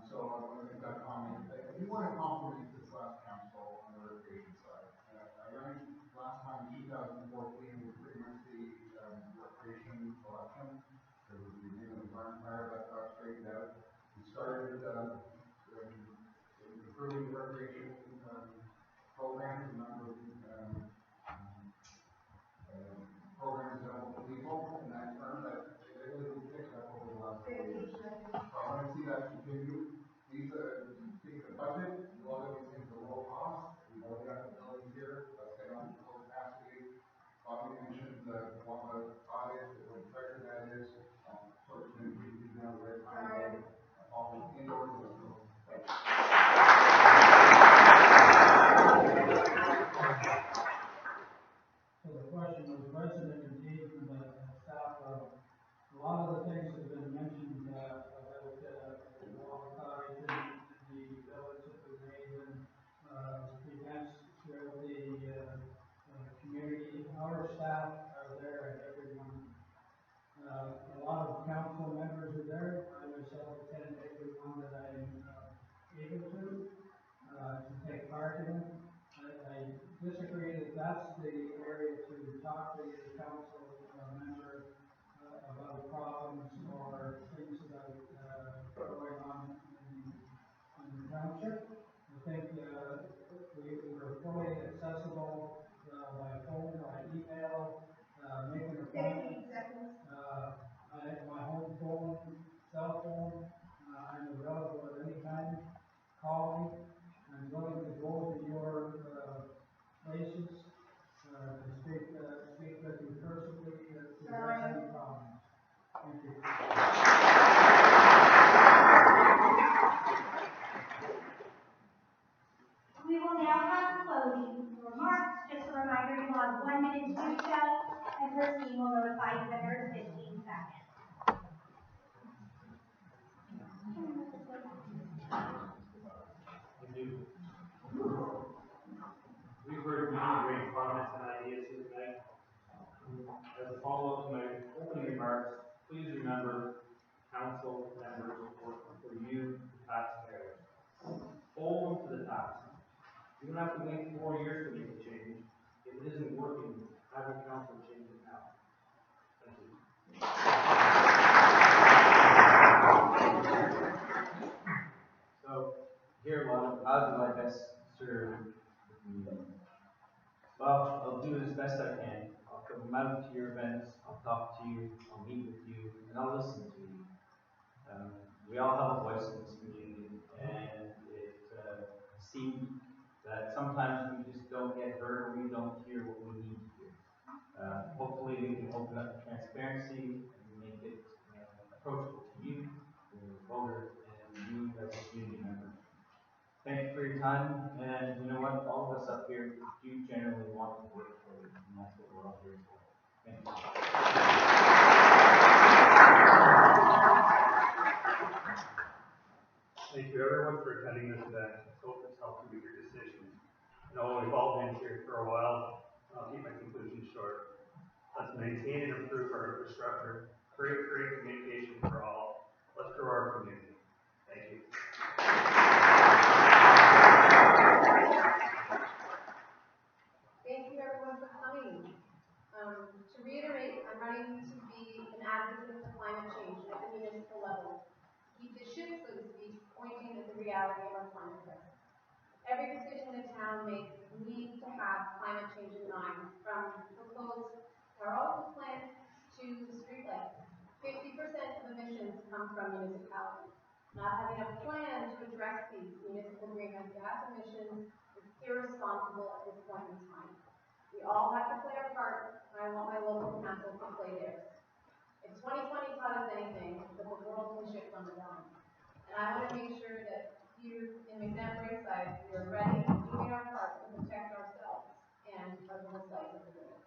So I want to make that comment. I do want to compliment this last council on the recreation side. I learned last time in 2014 was pretty much the recreation election. There was the beginning of the farm fire that got straightened out. We started improving the recreation programs, a number of programs available to people in that term that they really picked up over the last 4 years. I want to see that continue. These take the budget, a lot of these things are low cost. We've already got the buildings here. Let's get on to full capacity. Bobby mentioned one of the audits, what treasure that is. Sort of going to be down the right time. All indoors. So the question was resident engagement at staff level. A lot of the things that have been mentioned about the water and the village of the Raven, events throughout the community. Our staff are there at every one. A lot of council members are there. I myself attend every one that I am able to take part in. I disagree that that's the area to talk to the council member about problems or things that are going on in the township. I think we're fully accessible by phone, by email, making appointments. My home phone, cell phone, I'm available at any time. Call me. I'm willing to go to your places to speak with you personally if you have any problems. Thank you. We will now have closing remarks. Just a reminder, you will have 1 minute to do so, and Christine will notify you that there is 15 seconds. We've heard many great comments and ideas here tonight. As a follow-up to my opening remarks, please remember council members work for you, the taxpayers. Hold them to the task. You don't have to wait 4 years to make a change. If it isn't working, have your council change it now. Thank you. So, here, how do I best serve the community? Well, I'll do it as best I can. I'll come out to your events, I'll talk to you, I'll meet with you, and I'll listen to you. We all have a voice in this community, and it seems that sometimes we just don't get heard, or we don't hear what we need to hear. Hopefully we can open up transparency and make it approachable to you, the voter, and you as a community member. Thank you for your time, and you know what, all of us up here do generally want to work for you, and that's what we're all here for. Thank you. Thank you everyone for attending this event. I hope it's helped you with your decisions. I know we've all been here for a while. I'll keep my conclusion short. Let's maintain and improve our infrastructure, create great communication for all. Let's grow our community. Thank you. Thank you everyone for coming. To reiterate, I'm running to be an advocate for climate change at the municipal level. Keep the ship, so to speak, pointing at the reality of our climate crisis. Every decision the town makes needs to have climate change in mind, from proposed power plant to streetlights. 50% of emissions come from municipalities. Not having a plan to address these municipal greenhouse gas emissions is irresponsible at this point in time. We all have to play our part, and I want my local council to play theirs. If 2020 taught us anything, that the world can shift on its own. And I want to make sure that here in McNab Braeside, we are ready and doing our part to protect ourselves and our little slice of the world.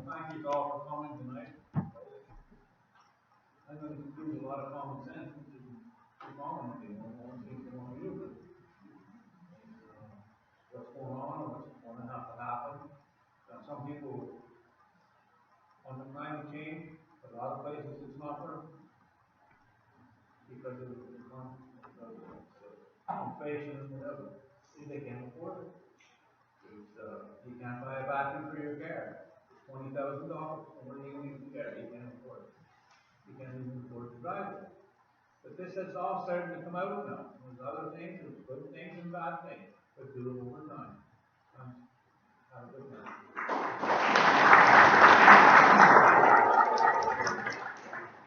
Thank you all all the comments tonight. I'm gonna use a lot of common sense to follow them, one thing they want to do, but what's going on, what's going to have to happen. Some people, on the climate change, a lot of places it's not for because of inflation and whatever. They can't afford it. You can't buy a vacuum for your car. $20,000. What do you need to get? You can't afford it. You can't even afford to drive it. But this is all starting to come out now. There's other things, there's good things and bad things, but do it over time. Have a good night.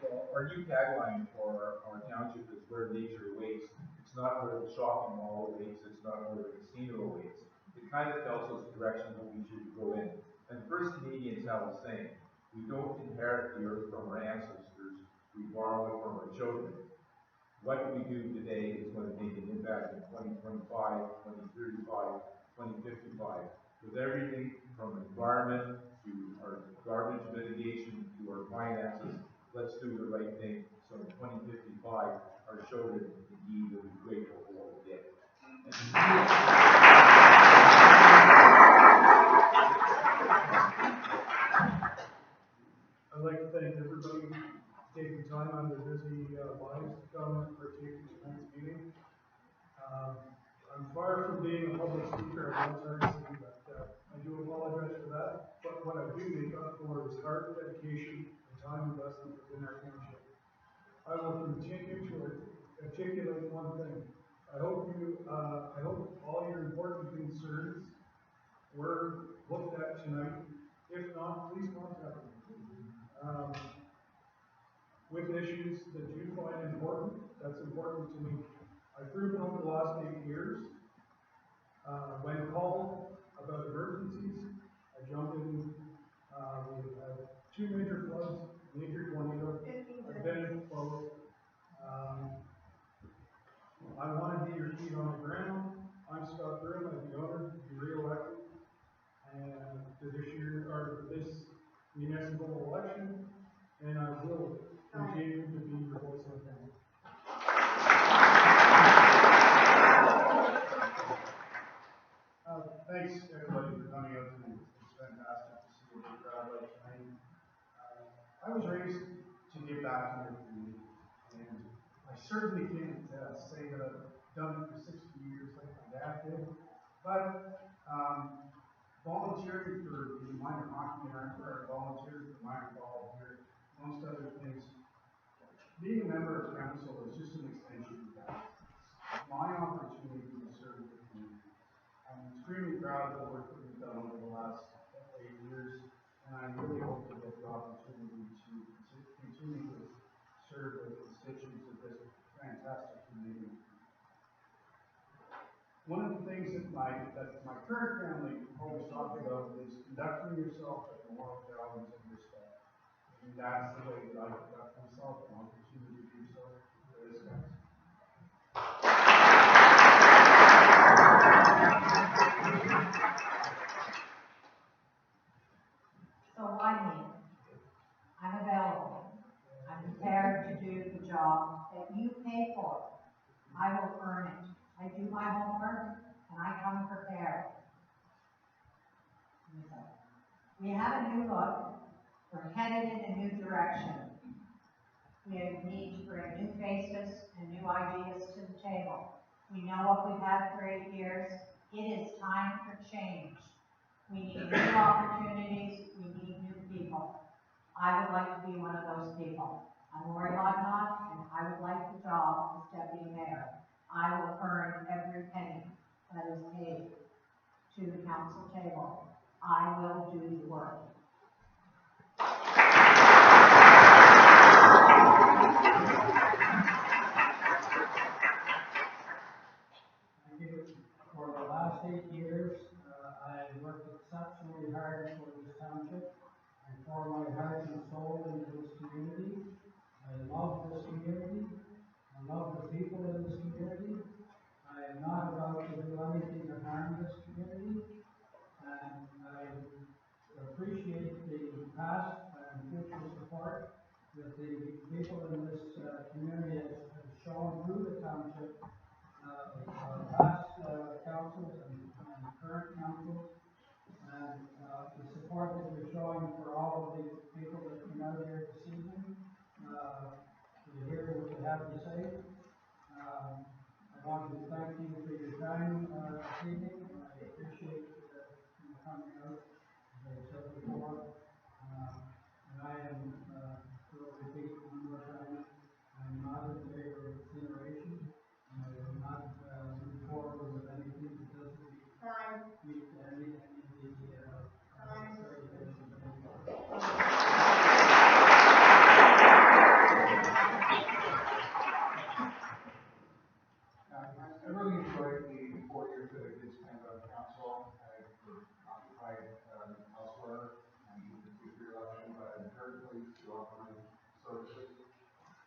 Well, our new tagline for our township is where nature waits. It's not where the shopping mall waits, it's not where the casino waits. It kind of tells us the direction that we should go in. And first Canadians have a saying, we don't inherit the earth from our ancestors, we borrow it from our children. What we do today is going to make an impact in 2025, 2035, 2055. With everything from environment to our garbage mitigation to our finances, let's do the right thing. So in 2055, our children indeed will be grateful for what we did. I'd like to thank everybody taking time out of their busy lives to come and partake in tonight's meeting. I'm far from being a public speaker, I'm not sorry to say, but I do apologize for that. But what I do make up for is hard dedication and time investment within our township. I will continue to articulate one thing. I hope all your important concerns were looked at tonight. If not, please contact me. With issues that you find important, that's important to me. I've proven over the last 8 years, when called about emergencies, I jump in. We've had 2 major floods, major tornado. I've been in both. I want to be your feet on the ground. I'm Scott Broom. I'd be honored to be re-elected and to this municipal election, and I will continue to be your voice on council. Thanks everybody for coming out tonight. It's fantastic to see a big crowd like tonight. I was raised to give back to my community, and I certainly can't say that I've done it for 60 years like my dad did, but volunteering for the minor hockey and or volunteering for minor ball here, amongst other things. Being a member of council is just an extension of that. It's my opportunity to serve the community. I'm extremely proud of the work that we've done over the last 8 years, and I really hope to get the opportunity to continue to serve the constituents of this fantastic community. One of the things that my current family always talked about is conducting yourself with moral values and respect. And that's the way that I conduct myself, and I'll continue to do so for this council. So why me? I'm available. I'm prepared to do the job that you pay for. I will earn it. I do my homework, and I come prepared. We have a new look. We're headed in a new direction. We need to bring new faces and new ideas to the table. We know what we've had for 8 years. It is time for change. We need new opportunities. We need new people. I would like to be one of those people. I'm Lori Hodnott, and I would like the job as deputy mayor. I will earn every penny that is paid to the council table. I will do the work. For the last 8 years, I have worked exceptionally hard for this township and pour my heart and soul into this community. I love this community. I love the people in this community. I am not about to do anything to harm this community. And I appreciate the past and future support that the people in this community have shown through the township, past councils and current councils, and the support that you're showing for all of the people that come out here this evening to hear what you have to say. I want to thank you for your time this evening. I appreciate you coming out, as I said before. And I am, will repeat one more time, I'm not in favor of incineration. And I will not move forward with anything that doesn't meet any of the regulations of any I really enjoyed the 4 years that I did spend on council. I was occupied elsewhere and didn't seek re-election, but I'm very pleased to offer my services,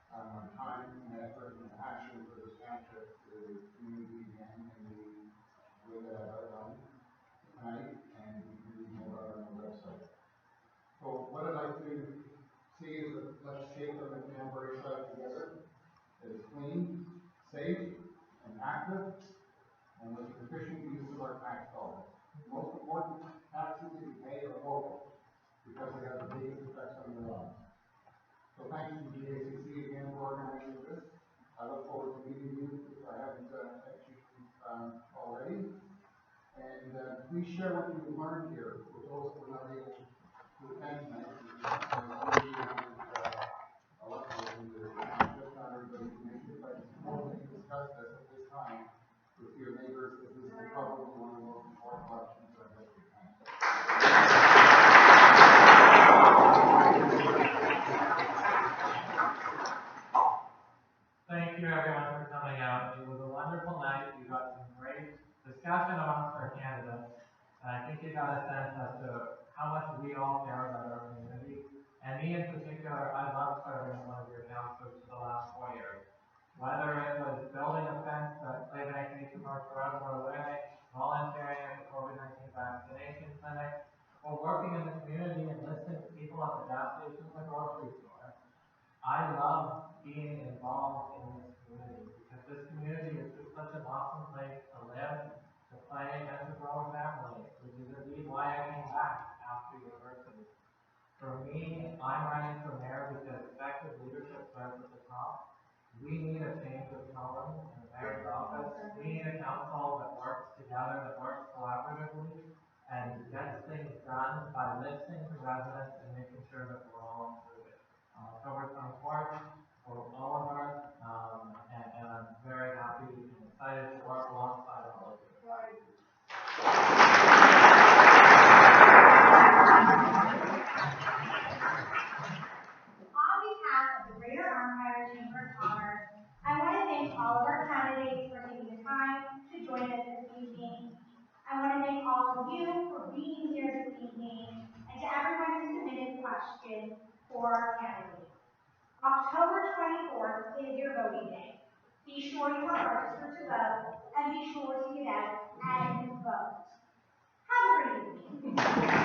my time, my effort, and passion for this township to the community again in the way that I've outlined tonight, and you can read more about it on the website. So what I'd like to see is that let's shape the McNab Braeside together. That is clean, safe, and active, and with the efficient use of our tax dollars. The most important taxes that you pay are local, because they have the biggest effects on your lives. So thank you to the ACC again for organizing this. I look forward to meeting you if I haven't met you already. And please share what you've learned here with those that were not able to attend tonight. Not everybody can make it, but hopefully discuss this at this time with your neighbors, because this is probably one of the most important elections of our district. Thank you everyone for coming out. It was a wonderful night. We got some great discussion amongst our candidates. I think you got a sense as to how much we all care about our community. And me in particular, I love serving as one of your councilors for the last 4 years. Whether it was building a fence that Clay Bank Nation Park Road or away, volunteering at the COVID-19 vaccination clinic, or working in the community and listening to people at the gas station and the grocery store. I love being involved in this community because this community is just such an awesome place to live, to play, and to grow a family, which is indeed why I came back after university. For me, I'm running for mayor because effective leadership starts at the top. We need a change of tone in the mayor's office. We need a council that works together, that works collaboratively, and gets things done by listening to residents and making sure that we're all included. October 24th, for all of us, and I'm very happy and excited to work alongside all of you. On behalf of the Greater Arnhire Chamber of Commerce, I want to thank all of our candidates for taking the time to join us this evening. I want to thank all of you for being here this evening, and to everyone who submitted questions for our candidates. October 24th is your voting day. Be sure you are registered to vote, and be sure to get out and vote. Have a great evening.